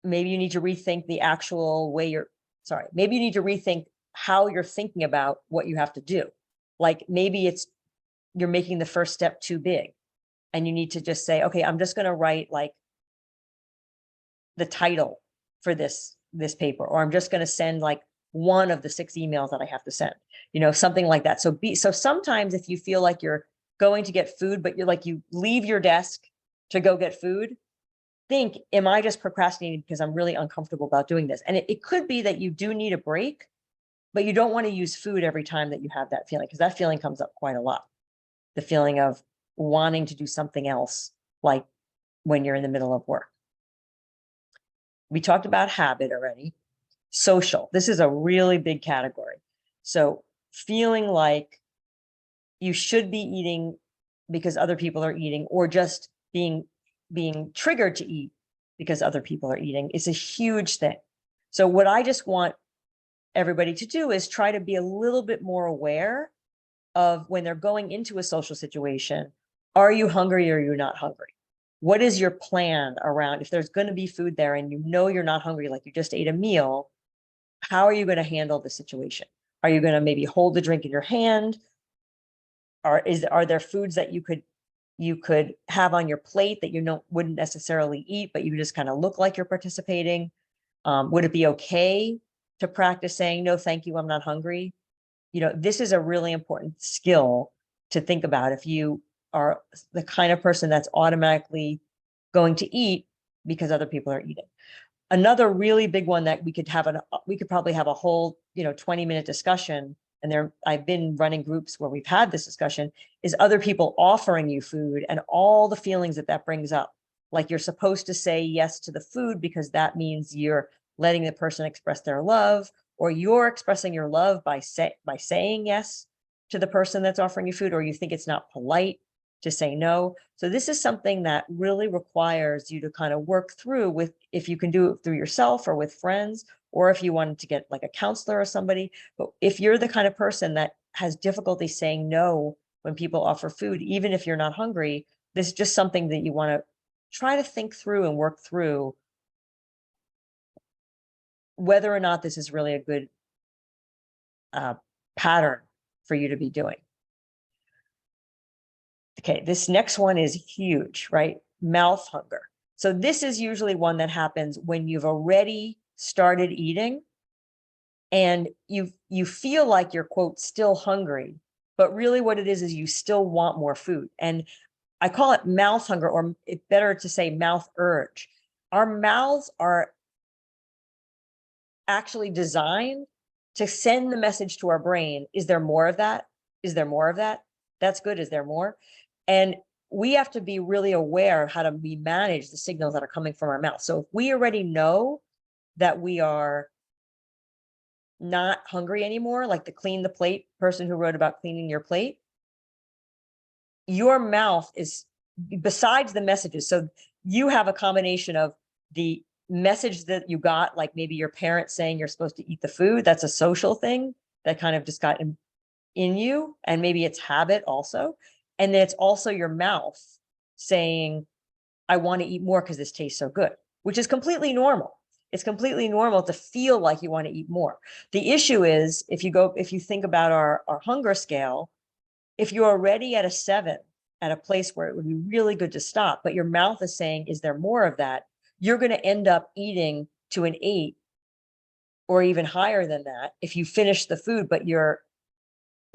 Maybe you need to rethink the actual way maybe you need to rethink how you're thinking about what you have to do. Like maybe you're making the first step too big, and you need to just say, okay, I'm just going to write like the title for this paper, or I'm just going to send like one of the 6 emails that I have to send, something like that. So sometimes if you feel like you're going to get food, but you leave your desk to go get food, think, am I just procrastinating because I'm really uncomfortable about doing this? And it could be that you do need a break, but you don't want to use food every time that you have that feeling, because that feeling comes up quite a lot. The feeling of wanting to do something else, like when you're in the middle of work. We talked about habit already. Social. This is a really big category. So feeling like you should be eating because other people are eating, or just being triggered to eat because other people are eating, is a huge thing. So what I just want everybody to do is try to be a little bit more aware of when they're going into a social situation. Are you hungry or are you not hungry? What is your plan around if there's going to be food there and you're not hungry, like you just ate a meal? How are you going to handle the situation? Are you going to maybe hold the drink in your hand? Are there foods that you could have on your plate that wouldn't necessarily eat, but you just kind of look like you're participating? Would it be okay to practice saying, no, thank you, I'm not hungry? This is a really important skill to think about if you are the kind of person that's automatically going to eat because other people are eating. Another really big one that we could probably have a whole 20-minute discussion, and I've been running groups where we've had this discussion, is other people offering you food and all the feelings that brings up. Like you're supposed to say yes to the food because that means you're letting the person express their love, or you're expressing your love by saying yes to the person that's offering you food, or you think it's not polite to say no. So this is something that really requires you to kind of work through if you can do it through yourself or with friends, or if you wanted to get like a counselor or somebody. But if you're the kind of person that has difficulty saying no when people offer food, even if you're not hungry, this is just something that you want to try to think through and work through, whether or not this is really a good pattern for you to be doing. Okay, this next one is huge, right? Mouth hunger. So this is usually one that happens when you've already started eating and you feel like you're, quote, still hungry, but really what it is you still want more food. And I call it mouth hunger, or it's better to say mouth urge. Our mouths are actually designed to send the message to our brain. Is there more of that? Is there more of that? That's good. Is there more? And we have to be really aware of how we manage the signals that are coming from our mouth. So if we already know that we are not hungry anymore, like the clean the plate person who wrote about cleaning your plate, your mouth is, besides the messages, so you have a combination of the message that you got, like maybe your parents saying you're supposed to eat the food. That's a social thing that kind of just got in you, and maybe it's habit also. And then it's also your mouth saying, I want to eat more because this tastes so good, which is completely normal. It's completely normal to feel like you want to eat more. The issue is if you think about our hunger scale, if you're already at a 7, at a place where it would be really good to stop, but your mouth is saying, is there more of that? You're going to end up eating to an 8 or even higher than that if you finish the food, but you're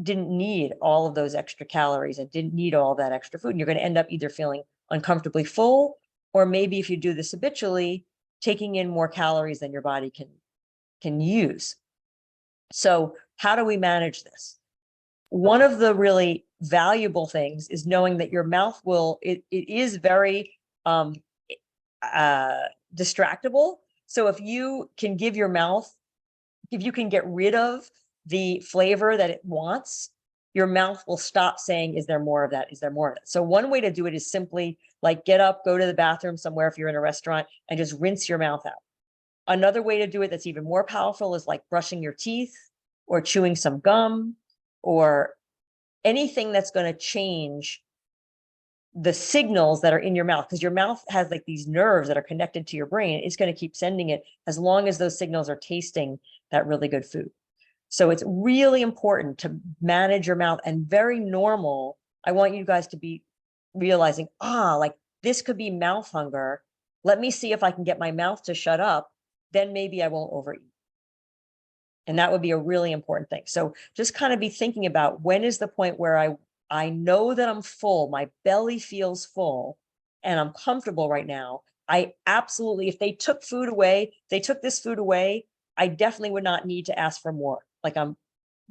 didn't need all of those extra calories and didn't need all that extra food. And you're going to end up either feeling uncomfortably full, or maybe if you do this habitually, taking in more calories than your body can use. So how do we manage this? One of the really valuable things is knowing that your mouth it is very distractible. So if you can give your mouth, if you can get rid of the flavor that it wants, your mouth will stop saying, is there more of that? Is there more of that? So one way to do it is simply like get up, go to the bathroom somewhere if you're in a restaurant, and just rinse your mouth out. Another way to do it that's even more powerful is like brushing your teeth or chewing some gum or anything that's going to change the signals that are in your mouth, because your mouth has like these nerves that are connected to your brain. It's going to keep sending it as long as those signals are tasting that really good food. So it's really important to manage your mouth, and very normal. I want you guys to be realizing, like this could be mouth hunger. Let me see if I can get my mouth to shut up. Then maybe I won't overeat. And that would be a really important thing. So just kind of be thinking about, when is the point where I know that I'm full, my belly feels full, and I'm comfortable right now. I absolutely, if they took food away, they took this food away, I definitely would not need to ask for more. Like I'm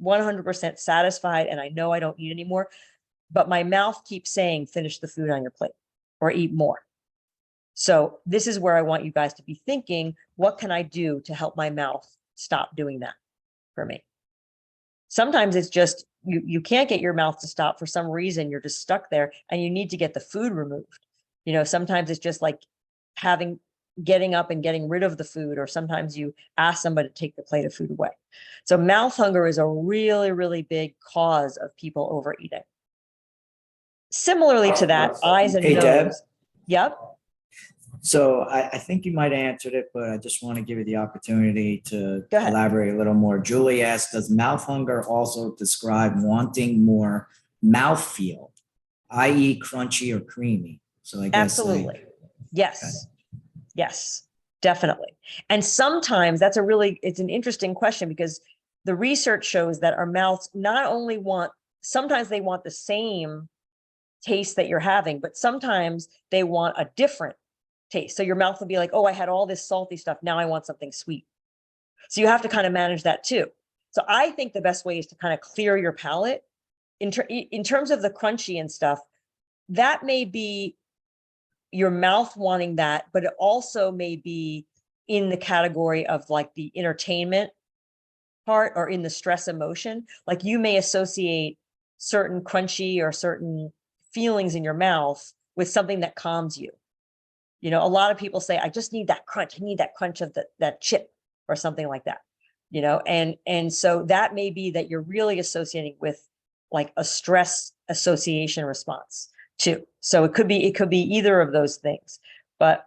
100% satisfied and I know I don't need anymore, but my mouth keeps saying, finish the food on your plate or eat more. So this is where I want you guys to be thinking, what can I do to help my mouth stop doing that for me? Sometimes it's just, you can't get your mouth to stop for some reason. You're just stuck there and you need to get the food removed. Sometimes it's just like getting up and getting rid of the food, or sometimes you ask somebody to take the plate of food away. So mouth hunger is a really, really big cause of people overeating. Similarly to that, eyes and Hey, Deb. nose. Yep. So I think you might have answered it, but I just want to give you the opportunity to Go ahead. elaborate a little more. Julie asked, does mouth hunger also describe wanting more mouthfeel, i.e. crunchy or creamy? So I guess Absolutely. Yes. Yes, definitely. And sometimes it's an interesting question, because the research shows that our mouths not only sometimes they want the same taste that you're having, but sometimes they want a different taste. So your mouth will be like, oh, I had all this salty stuff, now I want something sweet. So you have to kind of manage that too. So I think the best way is to kind of clear your palate. In terms of the crunchy and stuff, that may be your mouth wanting that, but it also may be in the category of like the entertainment part, or in the stress emotion. Like you may associate certain crunchy or certain feelings in your mouth with something that calms you. A lot of people say, I just need that crunch. I need that crunch of that chip or something like that, and so that may be that you're really associating with like a stress association response too. So it could be either of those things. But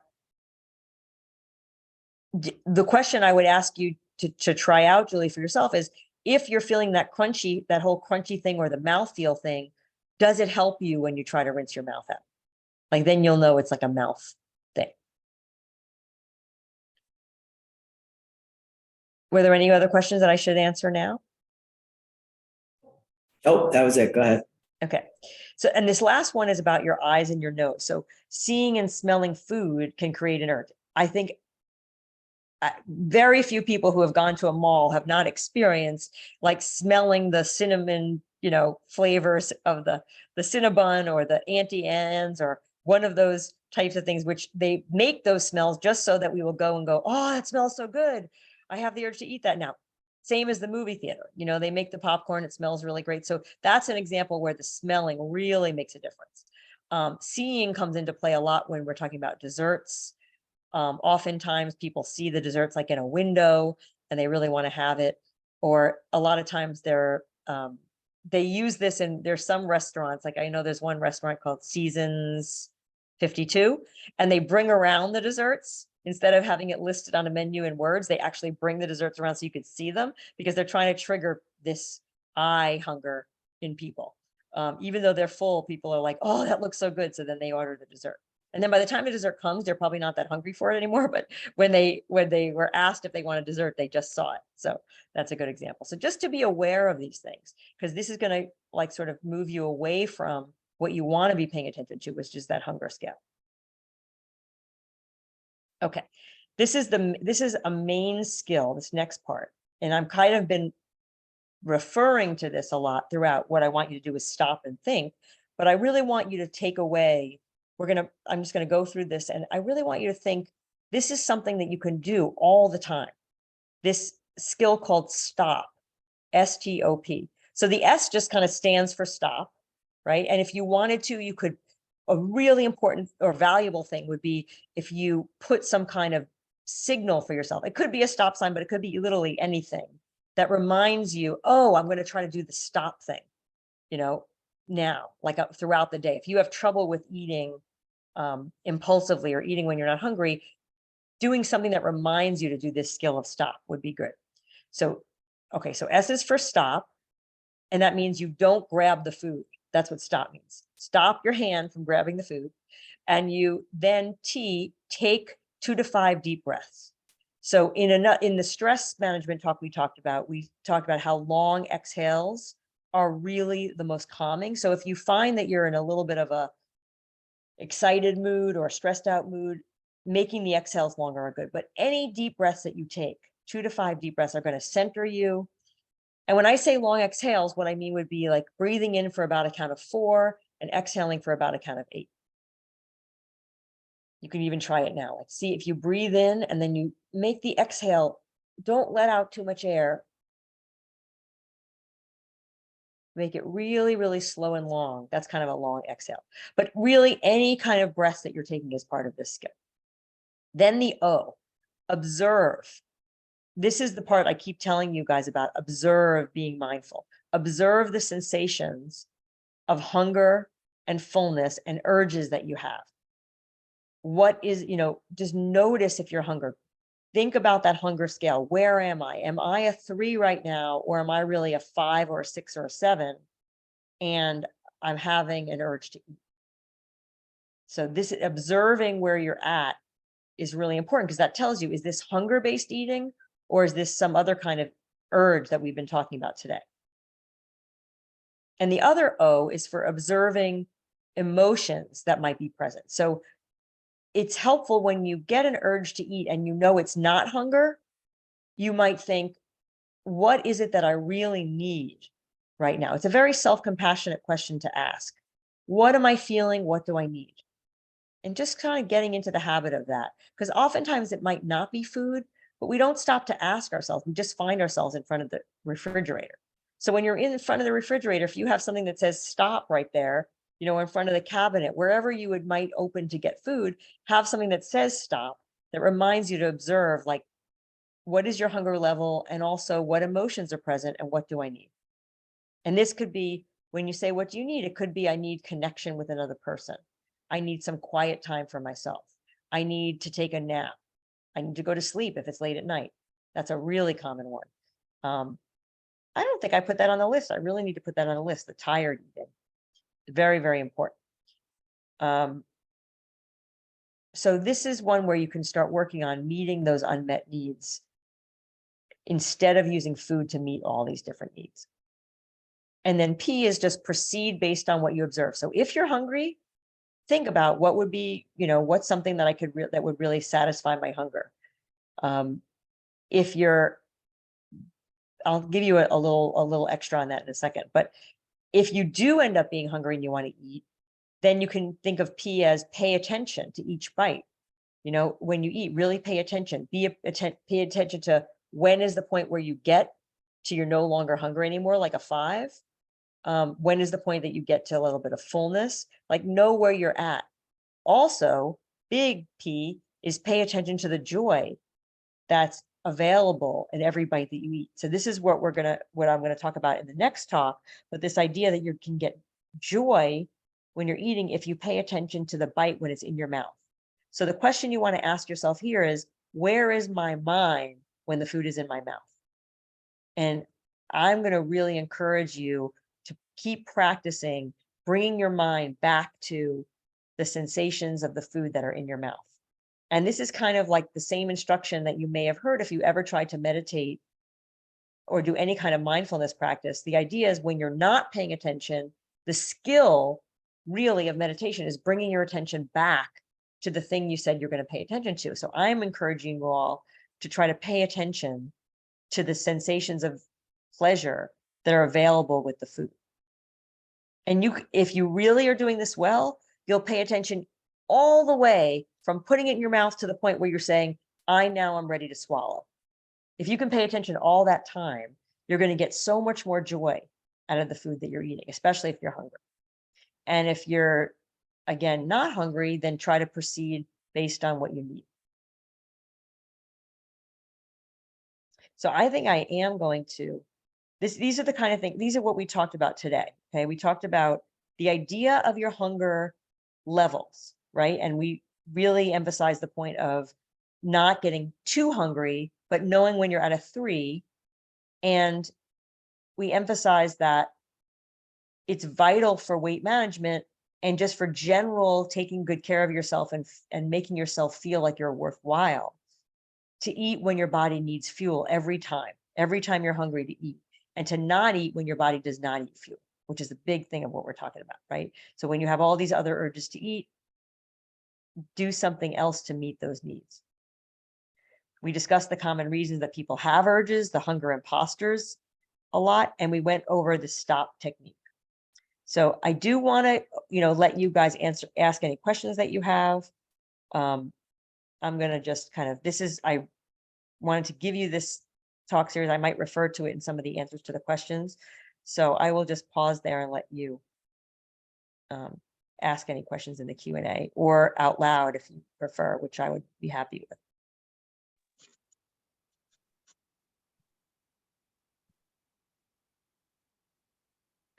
the question I would ask you to try out, Julie, for yourself is, if you're feeling that whole crunchy thing or the mouthfeel thing, does it help you when you try to rinse your mouth out? Like, then you'll know it's like a mouth thing. Were there any other questions that I should answer now? Oh, that was it. Go ahead. Okay. So, and this last one is about your eyes and your nose. So seeing and smelling food can create an urge. I think very few people who have gone to a mall have not experienced like smelling the cinnamon, flavors of the Cinnabon or the Auntie Anne's or one of those types of things, which they make those smells just so that we will go and go, oh, that smells so good. I have the urge to eat that now. Same as the movie theater, they make the popcorn, it smells really great. So that's an example where the smelling really makes a difference. Seeing comes into play a lot when we're talking about desserts. Oftentimes people see the desserts like in a window and they really want to have it. Or a lot of times they're they use this in, there's some restaurants, like I know there's one restaurant called Seasons 52, and they bring around the desserts. Instead of having it listed on a menu in words, they actually bring the desserts around so you could see them, because they're trying to trigger this eye hunger in people. Even though they're full, people are like, oh, that looks so good. So then they order the dessert. And then by the time the dessert comes, they're probably not that hungry for it anymore. But when they were asked if they wanted dessert, they just saw it. So that's a good example. So just to be aware of these things, because this is going to like sort of move you away from what you want to be paying attention to, which is that hunger scale. Okay, this is a main skill, this next part. And I'm kind of been referring to this a lot throughout. What I want you to do is stop and think, but I really want you to take away, I'm just gonna go through this, and I really want you to think, this is something that you can do all the time. This skill called stop, S-T-O-P. So the S just kind of stands for stop, right? And if you wanted to, you could, a really important or valuable thing would be if you put some kind of signal for yourself. It could be a stop sign, but it could be literally anything that reminds you, oh, I'm going to try to do the stop thing, now, like throughout the day. If you have trouble with eating impulsively or eating when you're not hungry, doing something that reminds you to do this skill of stop would be good. So, okay, so S is for stop, and that means you don't grab the food. That's what stop means. Stop your hand from grabbing the food. And you then take 2 to 5 deep breaths. So in the stress management talk we talked about how long exhales are really the most calming. So if you find that you're in a little bit of a excited mood or a stressed out mood, making the exhales longer are good. But any deep breaths that you take, 2 to 5 deep breaths, are going to center you. And when I say long exhales, what I mean would be like breathing in for about a count of 4 and exhaling for about a count of 8. You can even try it now. Like, see if you breathe in and then you make the exhale. Don't let out too much air. Make it really, really slow and long. That's kind of a long exhale. But really, any kind of breath that you're taking is part of this skill. Then the O, observe. This is the part I keep telling you guys about. Observe, being mindful. Observe the sensations of hunger and fullness and urges that you have. What is, just notice if you're hungry. Think about that hunger scale. Where am I? Am I a 3 right now, or am I really a 5 or a 6 or a 7? And I'm having an urge to eat. So this observing where you're at is really important, because that tells you, is this hunger-based eating, or is this some other kind of urge that we've been talking about today? And the other O is for observing emotions that might be present. So it's helpful when you get an urge to eat and it's not hunger, you might think, what is it that I really need right now? It's a very self-compassionate question to ask. What am I feeling? What do I need? And just kind of getting into the habit of that, because oftentimes it might not be food, but we don't stop to ask ourselves. We just find ourselves in front of the refrigerator. So when you're in front of the refrigerator, if you have something that says stop right there, in front of the cabinet, wherever you might open to get food, have something that says stop, that reminds you to observe, like, what is your hunger level, and also what emotions are present, and what do I need? And this could be, when you say, what do you need? It could be, I need connection with another person. I need some quiet time for myself. I need to take a nap. I need to go to sleep if it's late at night. That's a really common one. I don't think I put that on the list. I really need to put that on the list, the tired eating. Very, very important. So this is one where you can start working on meeting those unmet needs instead of using food to meet all these different needs. And then P is just proceed based on what you observe. So if you're hungry, think about what would be, what's something that I could that would really satisfy my hunger. If you're, I'll give you a little extra on that in a second. But if you do end up being hungry and you want to eat, then you can think of P as pay attention to each bite. When you eat, really pay attention. Pay attention to when is the point where you get to you're no longer hungry anymore, like a 5. When is the point that you get to a little bit of fullness? Like, know where you're at. Also, big P is pay attention to the joy that's available in every bite that you eat. So this is what I'm going to talk about in the next talk, but this idea that you can get joy when you're eating if you pay attention to the bite when it's in your mouth. So the question you want to ask yourself here is, where is my mind when the food is in my mouth? And I'm going to really encourage you to keep practicing bringing your mind back to the sensations of the food that are in your mouth. And this is kind of like the same instruction that you may have heard if you ever tried to meditate or do any kind of mindfulness practice. The idea is when you're not paying attention, the skill really of meditation is bringing your attention back to the thing you said you're going to pay attention to. So I'm encouraging you all to try to pay attention to the sensations of pleasure that are available with the food. And if you really are doing this well, you'll pay attention all the way from putting it in your mouth to the point where you're saying, I now am ready to swallow. If you can pay attention all that time, you're going to get so much more joy out of the food that you're eating, especially if you're hungry. And if you're, again, not hungry, then try to proceed based on what you need. So I think I am going to, these are the kind of things, these are what we talked about today. Okay. We talked about the idea of your hunger levels, right? And we really emphasize the point of not getting too hungry, but knowing when you're at a 3. And we emphasize that it's vital for weight management and just for general taking good care of yourself and making yourself feel like you're worthwhile to eat when your body needs fuel every time you're hungry to eat, and to not eat when your body does not eat fuel, which is the big thing of what we're talking about, right? So when you have all these other urges to eat, do something else to meet those needs. We discussed the common reasons that people have urges, the hunger imposters a lot, and we went over the stop technique. So I do want to, let you guys ask any questions that you have. I'm going to just kind of, I wanted to give you this talk series. I might refer to it in some of the answers to the questions. So I will just pause there and let you ask any questions in the Q&A or out loud if you prefer, which I would be happy with.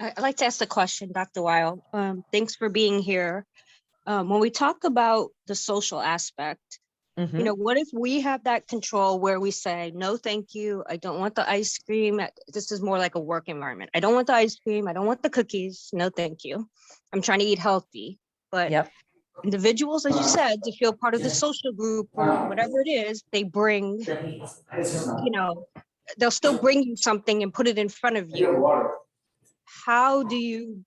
I'd like to ask the question, Dr. Weil. Thanks for being here. When we talk about the social aspect, what if we have that control where we say, no, thank you. I don't want the ice cream. This is more like a work environment. I don't want the ice cream. I don't want the cookies. No, thank you. I'm trying to eat healthy. But individuals, as you said, to feel part of the social group or whatever it is, they bring, they'll still bring you something and put it in front of you. How do you,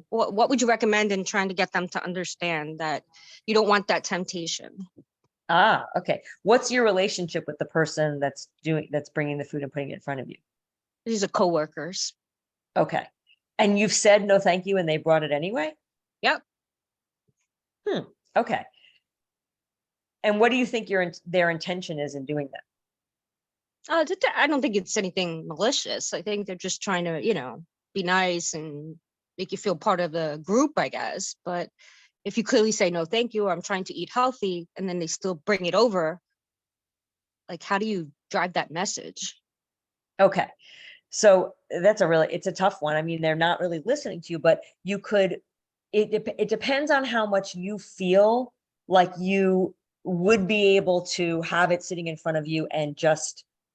what would you recommend in trying to get them to understand that you don't want that temptation? Okay. What's your relationship with the person that's bringing the food and putting it in front of you? These are coworkers. Okay. And you've said no, thank you, and they brought it anyway? Yep. Okay. And what do you think their intention is in doing that? I don't think it's anything malicious. I think they're just trying to, be nice and make you feel part of the group, I guess. But if you clearly say, no, thank you, or I'm trying to eat healthy, and then they still bring it over, like, how do you drive that message? Okay. So it's a tough one. I mean, they're not really listening to you, but you could, it depends on how much you feel like you would be able to have it sitting in front of you and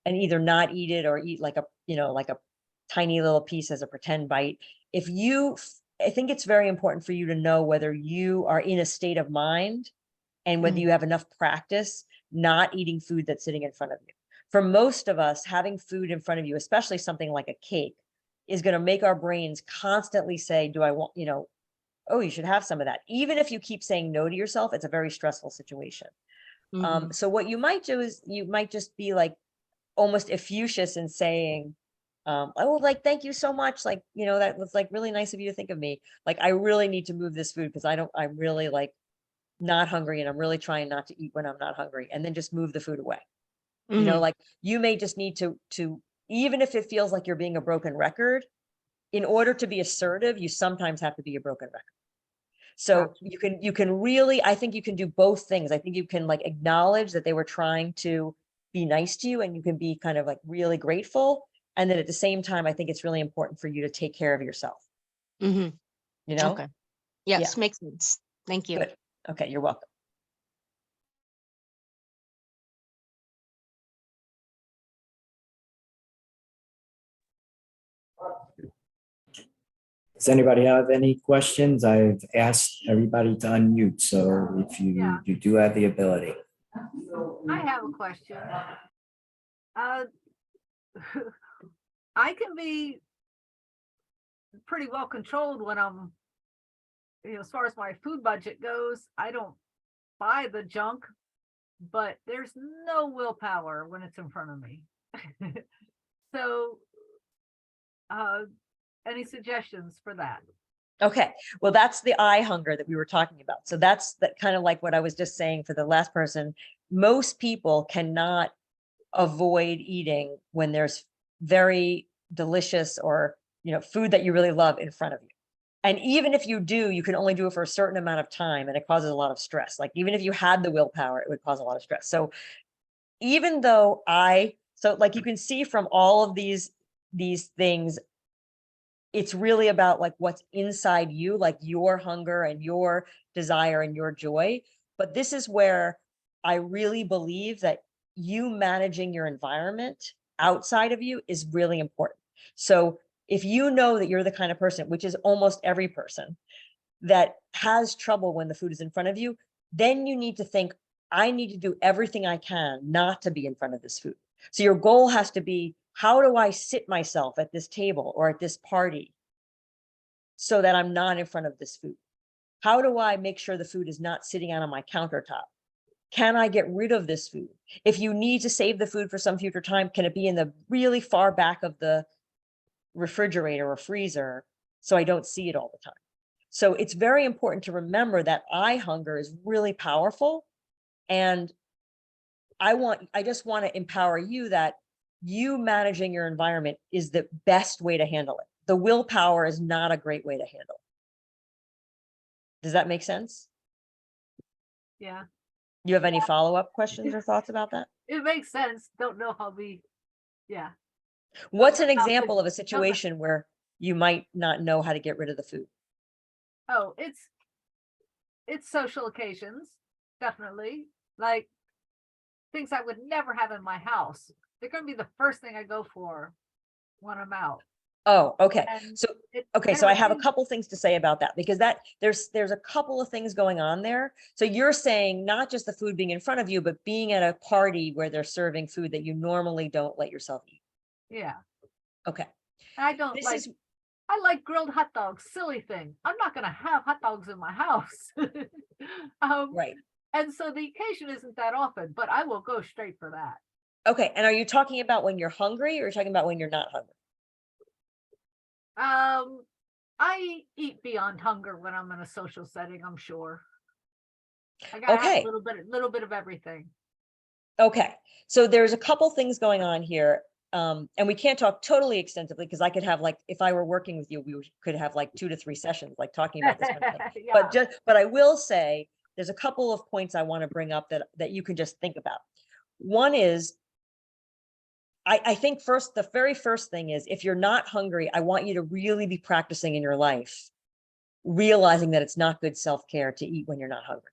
either not eat it or eat like a tiny little piece as a pretend bite. I think it's very important for you to know whether you are in a state of mind and whether you have enough practice not eating food that's sitting in front of you. For most of us, having food in front of you, especially something like a cake, is going to make our brains constantly say, do I want, oh, you should have some of that. Even if you keep saying no to yourself, it's a very stressful situation. So what you might do is you might just be like almost effusive in saying, oh, like, thank you so much. Like, that was like really nice of you to think of me. Like, I really need to move this food because I'm really like not hungry and I'm really trying not to eat when I'm not hungry, and then just move the food away. Like you may just need to, even if it feels like you're being a broken record, in order to be assertive, you sometimes have to be a broken record. So you can really, I think you can do both things. I think you can like acknowledge that they were trying to be nice to you and you can be kind of like really grateful. And then at the same time, I think it's really important for you to take care of yourself. Mm-hmm. You know? Okay. Yes, makes sense. Thank you. Good. Okay, you're welcome. Does anybody have any questions? I've asked everybody to unmute, so if you do have the ability. I have a question. I can be pretty well controlled when I'm, as far as my food budget goes. I don't buy the junk, but there's no willpower when it's in front of me. So, any suggestions for that? Okay, well, that's the eye hunger that we were talking about. So that's that kind of like what I was just saying for the last person. Most people cannot avoid eating when there's very delicious or, food that you really love in front of you. And even if you do, you can only do it for a certain amount of time and it causes a lot of stress. Like even if you had the willpower, it would cause a lot of stress. So even though so like you can see from all of these things, it's really about like what's inside you, like your hunger and your desire and your joy. But this is where I really believe that you managing your environment outside of you is really important. So if you know that you're the kind of person, which is almost every person, that has trouble when the food is in front of you, then you need to think, I need to do everything I can not to be in front of this food. So your goal has to be, how do I sit myself at this table or at this party so that I'm not in front of this food? How do I make sure the food is not sitting out on my countertop? Can I get rid of this food? If you need to save the food for some future time, can it be in the really far back of the refrigerator or freezer so I don't see it all the time? So it's very important to remember that eye hunger is really powerful. And I just want to empower you that you managing your environment is the best way to handle it. The willpower is not a great way to handle it. Does that make sense? Yeah, You have any follow-up questions or thoughts about that? it makes sense. Don't know how yeah. What's an know how to- example of a situation where you might not know how to get rid of the food? Oh, it's social occasions, definitely. Like things I would never have in my house. They're going to be the first thing I go for when I'm out. Oh, okay. And So, it okay. So I have a never couple things to say about that because there's a couple of things going on there. So you're saying not just the food being in front of you, but being at a party where they're serving food that you normally don't let yourself eat. Yeah. Okay. I don't This like, is I like grilled hot dogs, silly thing. I'm not going to have hot dogs in my house. right. And so the occasion isn't that often, but I will go straight for that. Okay. And are you talking about when you're hungry or you're talking about when you're not hungry? I eat beyond hunger when I'm in a social setting, I'm sure. I gotta have Okay. a little bit of everything. Okay. So there's a couple things going on here. And we can't talk totally extensively because I could have like, if I were working with you, could have like 2 to 3 sessions, like talking about this kind of thing. Yeah. But I will say there's a couple of points I want to bring up that you can just think about. One is, I think the very first thing is, if you're not hungry, I want you to really be practicing in your life, realizing that it's not good self-care to eat when you're not hungry.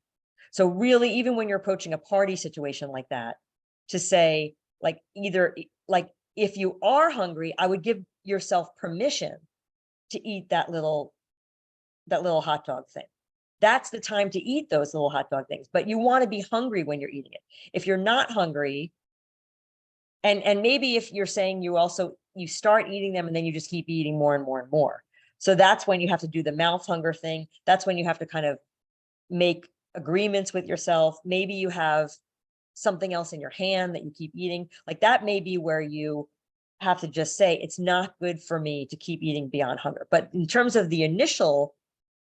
So really, even when you're approaching a party situation like that, to say like, either like, if you are hungry, I would give yourself permission to eat that little hot dog thing. That's the time to eat those little hot dog things, but you want to be hungry when you're eating it. If you're not hungry, and maybe if you're saying you start eating them and then you just keep eating more and more and more. So that's when you have to do the mouth hunger thing. That's when you have to kind of make agreements with yourself. Maybe you have something else in your hand that you keep eating. Like that may be where you have to just say, it's not good for me to keep eating beyond hunger. But in terms of the initial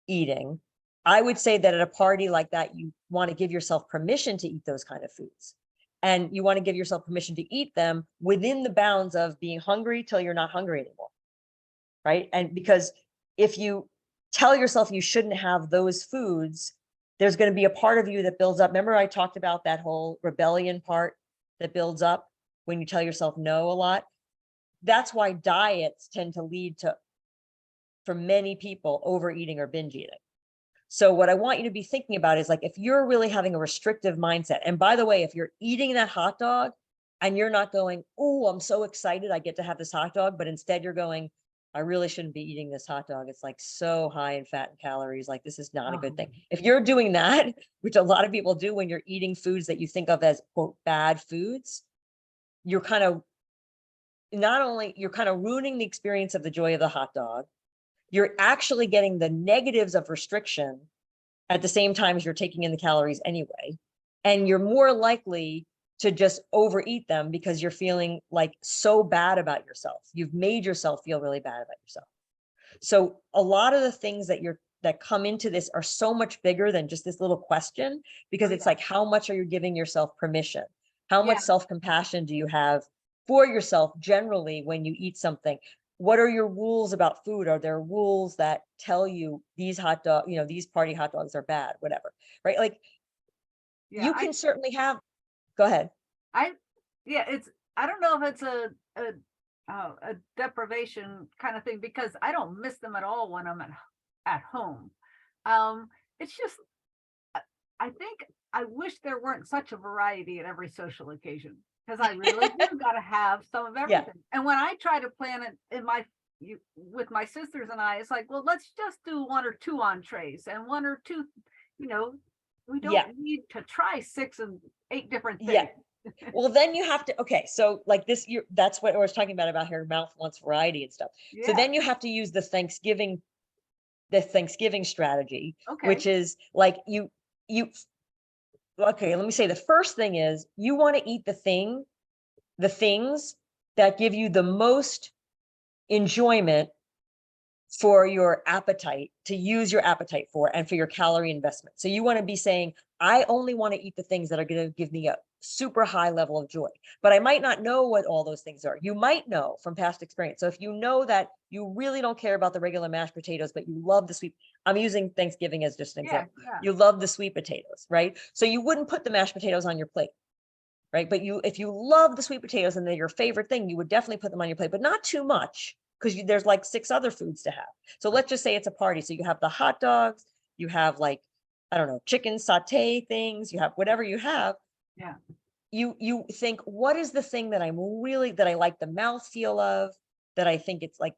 eating, I would say that at a party like that, you want to give yourself permission to eat those kind of foods. And you want to give yourself permission to eat them within the bounds of being hungry till you're not hungry anymore. Right. And because if you tell yourself you shouldn't have those foods, there's going to be a part of you that builds up. Remember, I talked about that whole rebellion part. that builds up when you tell yourself no a lot. That's why diets tend to lead to, for many people, overeating or binge eating. So what I want you to be thinking about is like, if you're really having a restrictive mindset, and by the way, if you're eating that hot dog and you're not going, oh, I'm so excited I get to have this hot dog, but instead you're going, I really shouldn't be eating this hot dog. It's like so high in fat and calories. Like, this is not a good thing. If you're doing that, which a lot of people do when you're eating foods that you think of as, quote, bad foods, you're kind of, not only you're kind of ruining the experience of the joy of the hot dog, you're actually getting the negatives of restriction at the same time as you're taking in the calories anyway. And you're more likely to just overeat them because you're feeling like so bad about yourself. You've made yourself feel really bad about yourself. So a lot of the things that come into this are so much bigger than just this little question, because it's like, how much are you giving yourself permission? How much self-compassion do you have for yourself generally when you eat something? What are your rules about food? Are there rules that tell you these hot dog, these party hot dogs are bad, whatever, right? Like, you can certainly have, go ahead. I don't know if it's a deprivation kind of thing, because I don't miss them at all when I'm at home. It's just, I think I wish there weren't such a variety at every social occasion, because I really do got to have some of everything. And when I try to plan it with my sisters and I, it's like, well, let's just do 1 or 2 entrees and 1 or 2, we don't need to try 6 and 8 different things. Well, then you have to, okay, so like this, that's what I was talking about your mouth wants variety and stuff. So then you have to use the Thanksgiving strategy, which is like okay, let me say the first thing is, you want to eat the things that give you the most enjoyment for your appetite, to use your appetite for, and for your calorie investment. So you want to be saying, I only want to eat the things that are going to give me a super high level of joy, but I might not know what all those things are. You might know from past experience. So if you know that you really don't care about the regular mashed potatoes, but you love the sweet, I'm using Thanksgiving as just an example. You love the sweet potatoes, right? So you wouldn't put the mashed potatoes on your plate, right? But if you love the sweet potatoes and they're your favorite thing, you would definitely put them on your plate, but not too much, because there's like 6 other foods to have. So let's just say it's a party. So you have the hot dogs, you have like, I don't know, chicken saute things, you have whatever you have. You think, what is the thing that that I like the mouthfeel of, that I think it's like,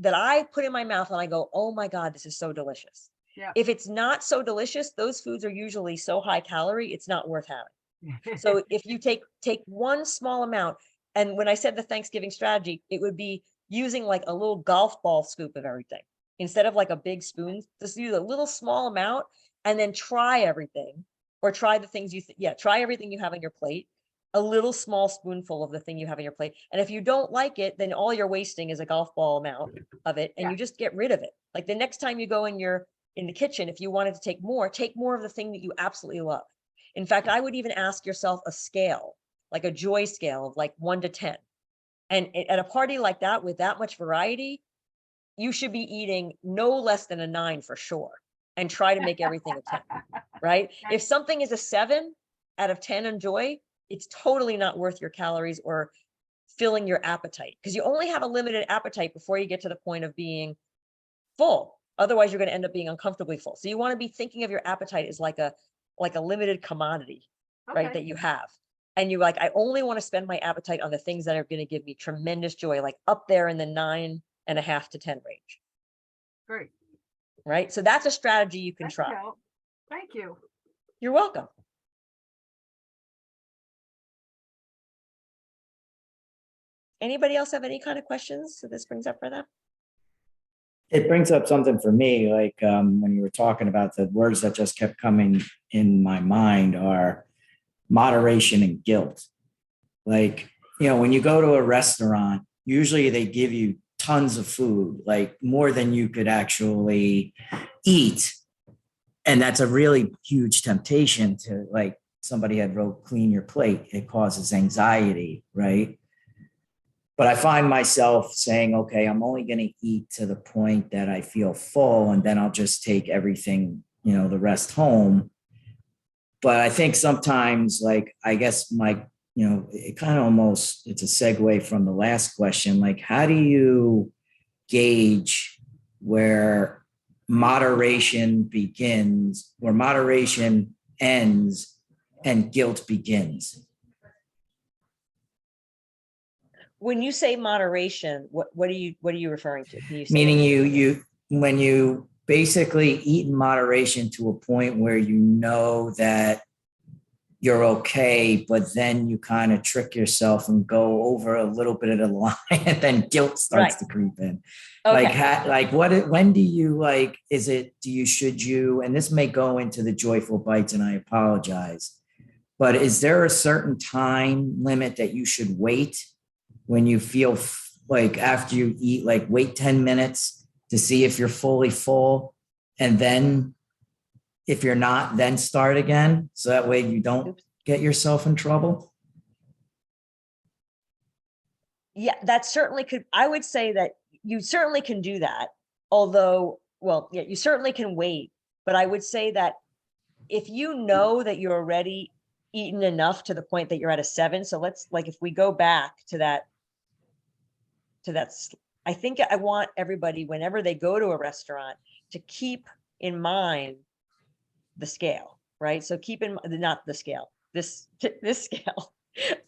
that I put in my mouth and I go, oh my God, this is so delicious. If it's not so delicious, those foods are usually so high calorie, it's not worth having. So if you take one small amount, and when I said the Thanksgiving strategy, it would be using like a little golf ball scoop of everything. Instead of like a big spoon, just use a little small amount and then try everything, or try the things try everything you have on your plate, a little small spoonful of the thing you have on your plate. And if you don't like it, then all you're wasting is a golf ball amount of it, and you just get rid of it. Like the next time you go in the kitchen, if you wanted to take more of the thing that you absolutely love. In fact, I would even ask yourself a scale, like a joy scale of like 1 to 10. And at a party like that, with that much variety, you should be eating no less than a 9 for sure, and try to make everything a 10, right? If something is a 7 out of 10 on joy, it's totally not worth your calories or filling your appetite, because you only have a limited appetite before you get to the point of being full. Otherwise, you're going to end up being uncomfortably full. So you want to be thinking of your appetite as like a limited commodity, right? That you have. And you like, I only want to spend my appetite on the things that are going to give me tremendous joy, like up there in the 9.5 to 10 range. Great. Right. So that's a strategy you can try. Thank you. You're welcome. Anybody else have any kind of questions that this brings up for them? It brings up something for me, like when you were talking about the words that just kept coming in my mind are moderation and guilt. Like, when you go to a restaurant, usually they give you tons of food, like more than you could actually eat. And that's a really huge temptation to, like somebody had wrote, clean your plate. It causes anxiety, right? But I find myself saying, okay, I'm only going to eat to the point that I feel full, and then I'll just take everything, the rest home. But I think sometimes, like, I guess my it kind of almost, it's a segue from the last question. Like, how do you gauge where moderation begins, where moderation ends and guilt begins? When you say moderation, what are you referring to? Can you say Meaning when you basically eat in moderation to a point where you know that you're okay, but then you kind of trick yourself and go over a little bit of the line, and then guilt starts to creep in. Okay. When do you should you, and this may go into the joyful bites, and I apologize, but is there a certain time limit that you should wait when you feel like after you eat, like wait 10 minutes to see if you're fully full, and then if you're not, then start again, so that way you don't get yourself in trouble? Yeah, that certainly could. I would say that you certainly can do that. Although, well, yeah, you certainly can wait. But I would say that if you know that you're already eaten enough to the point that you're at a 7, so let's, like, if we go back to that, I think I want everybody, whenever they go to a restaurant, to keep in mind the scale, right? So keep in mind, not the scale, this scale,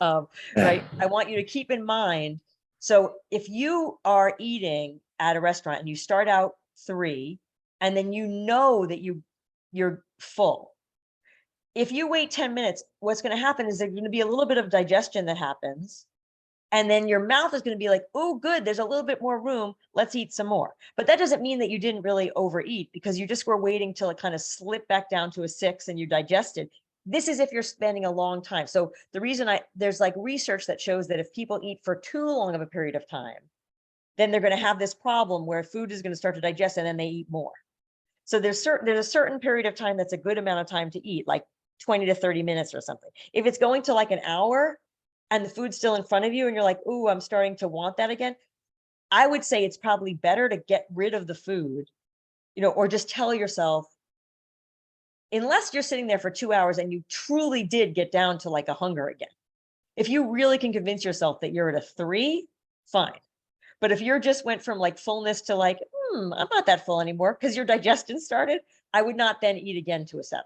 right? I want you to keep in mind. So if you are eating at a restaurant and you start out 3, and then you know that you're full, if you wait 10 minutes, what's going to happen is there's going to be a little bit of digestion that happens. And then your mouth is going to be like, oh, good, there's a little bit more room. Let's eat some more. But that doesn't mean that you didn't really overeat, because you just were waiting till it kind of slipped back down to a 6 and you digested. This is if you're spending a long time. So the reason there's like research that shows that if people eat for too long of a period of time, then they're going to have this problem where food is going to start to digest and then they eat more. So there's a certain period of time that's a good amount of time to eat, like 20 to 30 minutes or something. If it's going to like an hour, and the food's still in front of you and you're like, ooh, I'm starting to want that again, I would say it's probably better to get rid of the food, or just tell yourself, unless you're sitting there for 2 hours and you truly did get down to like a hunger again. If you really can convince yourself that you're at a 3, fine. But if you're just went from like fullness to like, I'm not that full anymore because your digestion started, I would not then eat again to a 7.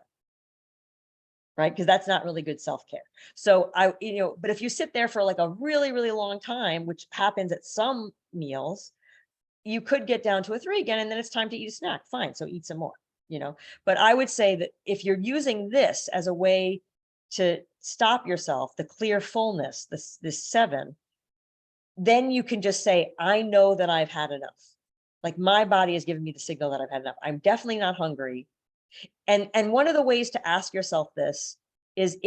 Right? Because that's not really good self-care. So but if you sit there for like a really, really long time, which happens at some meals, you could get down to a 3 again, and then it's time to eat a snack. Fine. So eat some more, but I would say that if you're using this as a way to stop yourself, the clear fullness, this 7, then you can just say, I know that I've had enough. Like my body has given me the signal that I've had enough. I'm definitely not hungry. And one of the ways to ask yourself this is,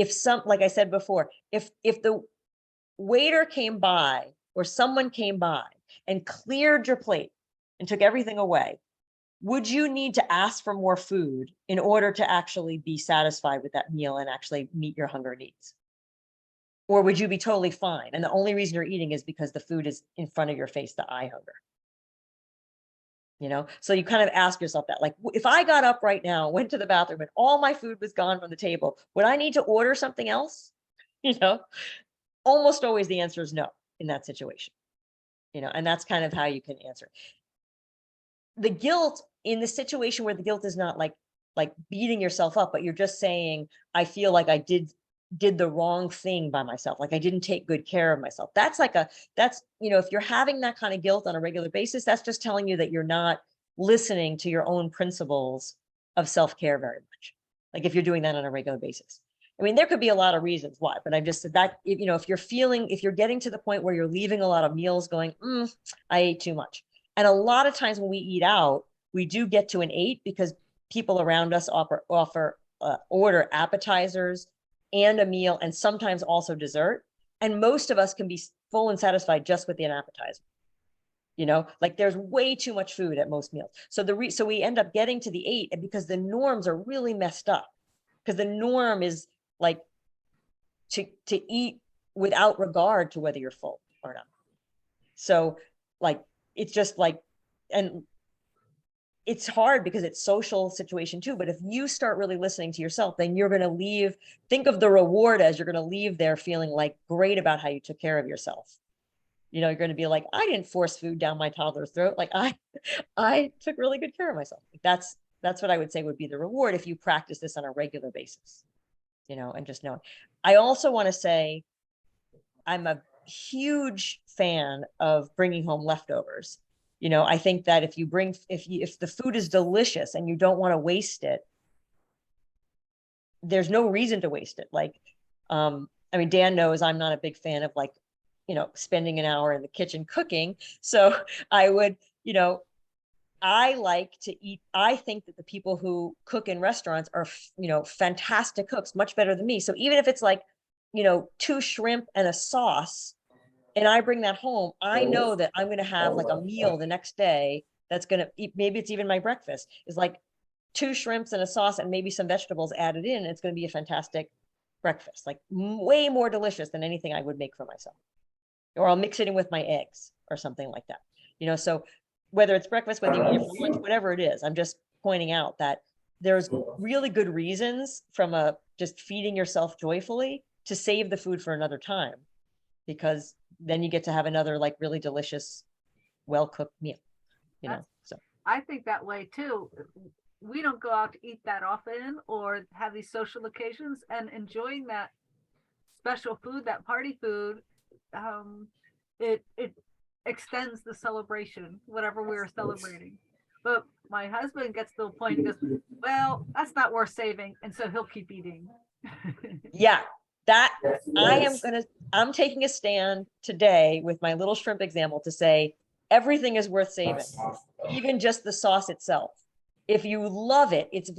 like I said before, if the waiter came by or someone came by and cleared your plate and took everything away, would you need to ask for more food in order to actually be satisfied with that meal and actually meet your hunger needs? Or would you be totally fine? And the only reason you're eating is because the food is in front of your face, the eye hunger. So you kind of ask yourself that, like, if I got up right now, went to the bathroom and all my food was gone from the table, would I need to order something else? Almost always the answer is no in that situation, and that's kind of how you can answer. The guilt in the situation where the guilt is not like beating yourself up, but you're just saying, I feel like I did the wrong thing by myself. Like I didn't take good care of myself. That's if you're having that kind of guilt on a regular basis, that's just telling you that you're not listening to your own principles of self-care very much. Like if you're doing that on a regular basis. I mean, there could be a lot of reasons why, but I've just said that, if you're getting to the point where you're leaving a lot of meals going, I ate too much. And a lot of times when we eat out, we do get to an 8 because people around us order appetizers and a meal, and sometimes also dessert. And most of us can be full and satisfied just with an appetizer. Like there's way too much food at most meals. So so we end up getting to the 8, and because the norms are really messed up, because the norm is like to eat without regard to whether you're full or not. So like, it's just like, and it's hard because it's social situation too. But if you start really listening to yourself, then you're going to leave, think of the reward as you're going to leave there feeling like great about how you took care of yourself. You know, you're going to be like, I didn't force food down my toddler's throat. Like I took really good care of myself. That's what I would say would be the reward if you practice this on a regular basis, you know, and just know. I also want to say I'm a huge fan of bringing home leftovers. You know, I think that if the food is delicious and you don't want to waste it, there's no reason to waste it. Like, I mean, Dan knows I'm not a big fan of like, you know, spending an hour in the kitchen cooking. So I would, you know, I like to eat. I think that the people who cook in restaurants are, you know, fantastic cooks, much better than me. So even if it's like, you know, 2 shrimp and a sauce, and I bring that home, I know that I'm going to have like a meal the next day that's going to eat, maybe it's even my breakfast, is like 2 shrimps and a sauce and maybe some vegetables added in. It's going to be a fantastic breakfast, like way more delicious than anything I would make for myself. Or I'll mix it in with my eggs or something like that. You know, so whether it's breakfast, whether you eat it for lunch, whatever it is, I'm just pointing out that there's really good reasons from just feeding yourself joyfully to save the food for another time, because then you get to have another like really delicious, well-cooked meal, you know, so. I think that way too. We don't go out to eat that often or have these social occasions, and enjoying that special food, that party food, it extends the celebration, whatever we are celebrating. But my husband gets to the point, he goes, well, that's not worth saving, and so he'll keep eating. Yeah, that I'm taking a stand today with my little shrimp example to say everything is worth saving, even just the sauce itself. If you love it, it's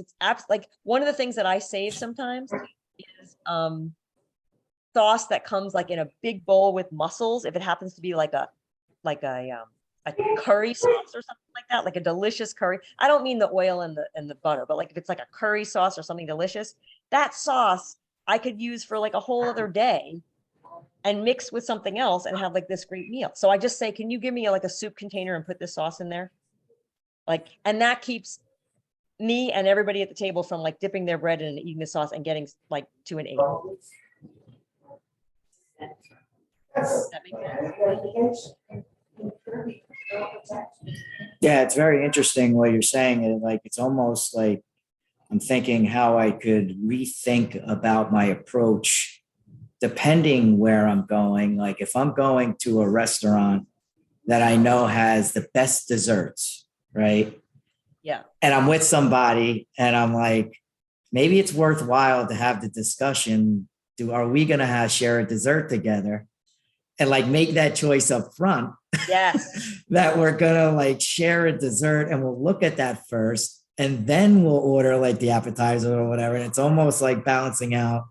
like one of the things that I save sometimes is sauce that comes like in a big bowl with mussels. If it happens to be like a curry sauce or something like that, like a delicious curry. I don't mean the oil and the butter, but like if it's like a curry sauce or something delicious, that sauce I could use for like a whole other day and mix with something else and have like this great meal. So I just say, can you give me like a soup container and put this sauce in there? Like, and that keeps me and everybody at the table from like dipping their bread in and eating the sauce and getting like to an 8. That makes sense? Yeah, it's very interesting what you're saying. And like, it's almost like I'm thinking how I could rethink about my approach depending where I'm going. Like if I'm going to a restaurant that I know has the best desserts, right? Yeah. And I'm with somebody and I'm like, maybe it's worthwhile to have the discussion. Are we going to share a dessert together? And like make that choice up front. Yes. That we're gonna like share a dessert and we'll look at that first and then we'll order like the appetizer or whatever. And it's almost like balancing out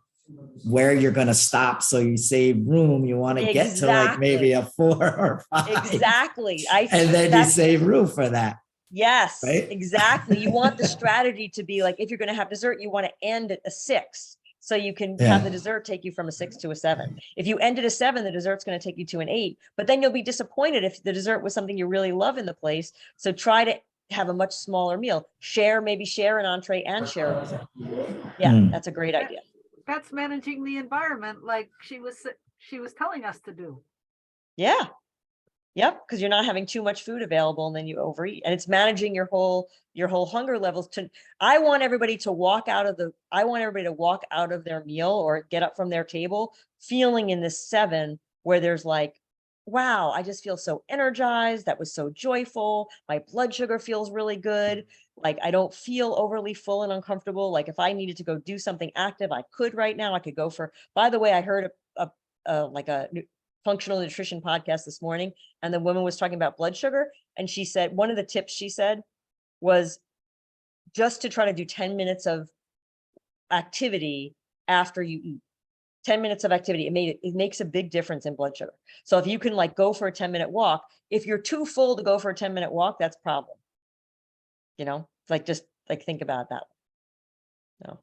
where you're gonna stop so you save room. You want to get to like maybe a 4 or 5. Exactly. And then you save room for that. Yes, right? Exactly. You want the strategy to be like, if you're going to have dessert, you want to end at a 6. So you can have the dessert take you from a 6 to a 7. If you end at a 7, the dessert's going to take you to an 8, but then you'll be disappointed if the dessert was something you really love in the place. So try to have a much smaller meal. Maybe share an entree and share a dessert. Yeah, that's a great idea. That's managing the environment like she was telling us to do. Yeah. Yep, because you're not having too much food available and then you overeat. And it's managing your whole hunger levels. I want everybody to walk out of their meal or get up from their table feeling in this 7 where there's like, wow, I just feel so energized. That was so joyful. My blood sugar feels really good. Like I don't feel overly full and uncomfortable. Like if I needed to go do something active, I could right now. I could go by the way, I heard a functional nutrition podcast this morning, and the woman was talking about blood sugar, and she said one of the tips she said was just to try to do 10 minutes of activity after you eat. 10 minutes of activity, it makes a big difference in blood sugar. So if you can like go for a 10-minute walk, if you're too full to go for a 10-minute walk, that's a problem. You know, like just like think about that. No.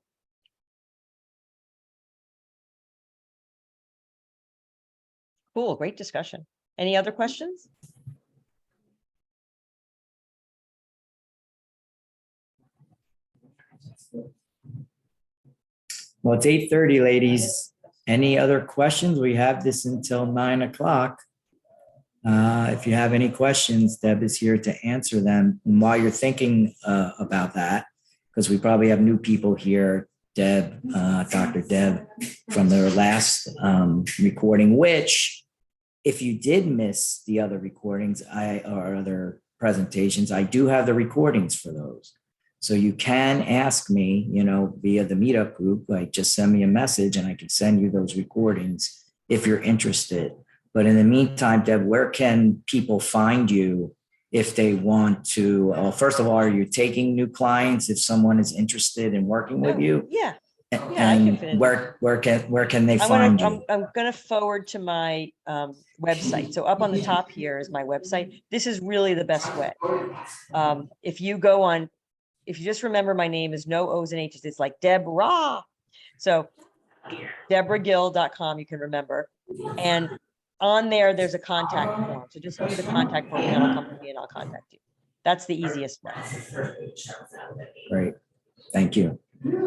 Cool, great discussion. Any other questions? Well, it's 8:30, ladies. Any other questions? We have this until 9 o'clock. If you have any questions, Deb is here to answer them. And while you're thinking about that, because we probably have new people here, Dr. Deb, from their last recording, which if you did miss the other recordings or other presentations, I do have the recordings for those. So you can ask me, via the meetup group, like just send me a message and I can send you those recordings if you're interested. But in the meantime, Deb, where can people find you if they want to? First of all, are you taking new clients if someone is interested in working with you? Yeah. And I can fit in. where can they find you? I'm gonna forward to my website. So up on the top here is my website. This is really the best way. If you just remember my name is no O's and H's, it's like Deborah. So DeborahGill.com, you can remember. And on there's a contact form. So just do the contact form and that'll come to me and I'll contact you. That's the easiest way. Great. Thank you.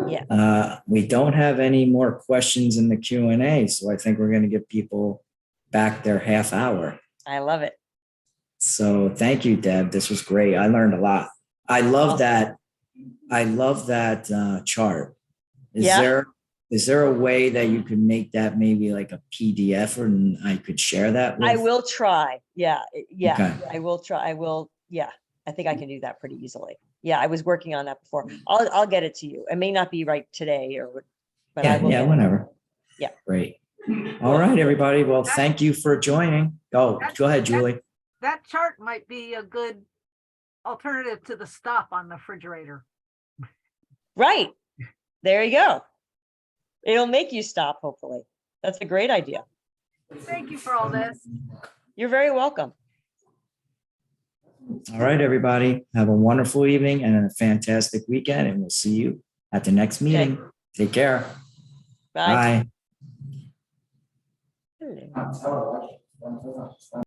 Yeah. We don't have any more questions in the Q&A, so I think we're going to give people back their half hour. I love it. So thank you, Deb. This was great. I learned a lot. I love that. I love that chart. Is there a way that you could make that maybe like a PDF and I could share that with? I will try. Yeah. Okay. I will try. Yeah. I think I can do that pretty easily. Yeah, I was working on that before. I'll get it to you. It may not be right today but I will. Yeah, whenever. Yeah. Great. All right, everybody. Well, thank you for joining. Go ahead, Julie. That chart might be a good alternative to the stop on the refrigerator. Right. There you go. It'll make you stop, hopefully. That's a great idea. Thank you for all this. You're very welcome. All right, everybody. Have a wonderful evening and a fantastic weekend, and we'll see you at the next meeting. Okay. Take care. Bye. Bye. Hello.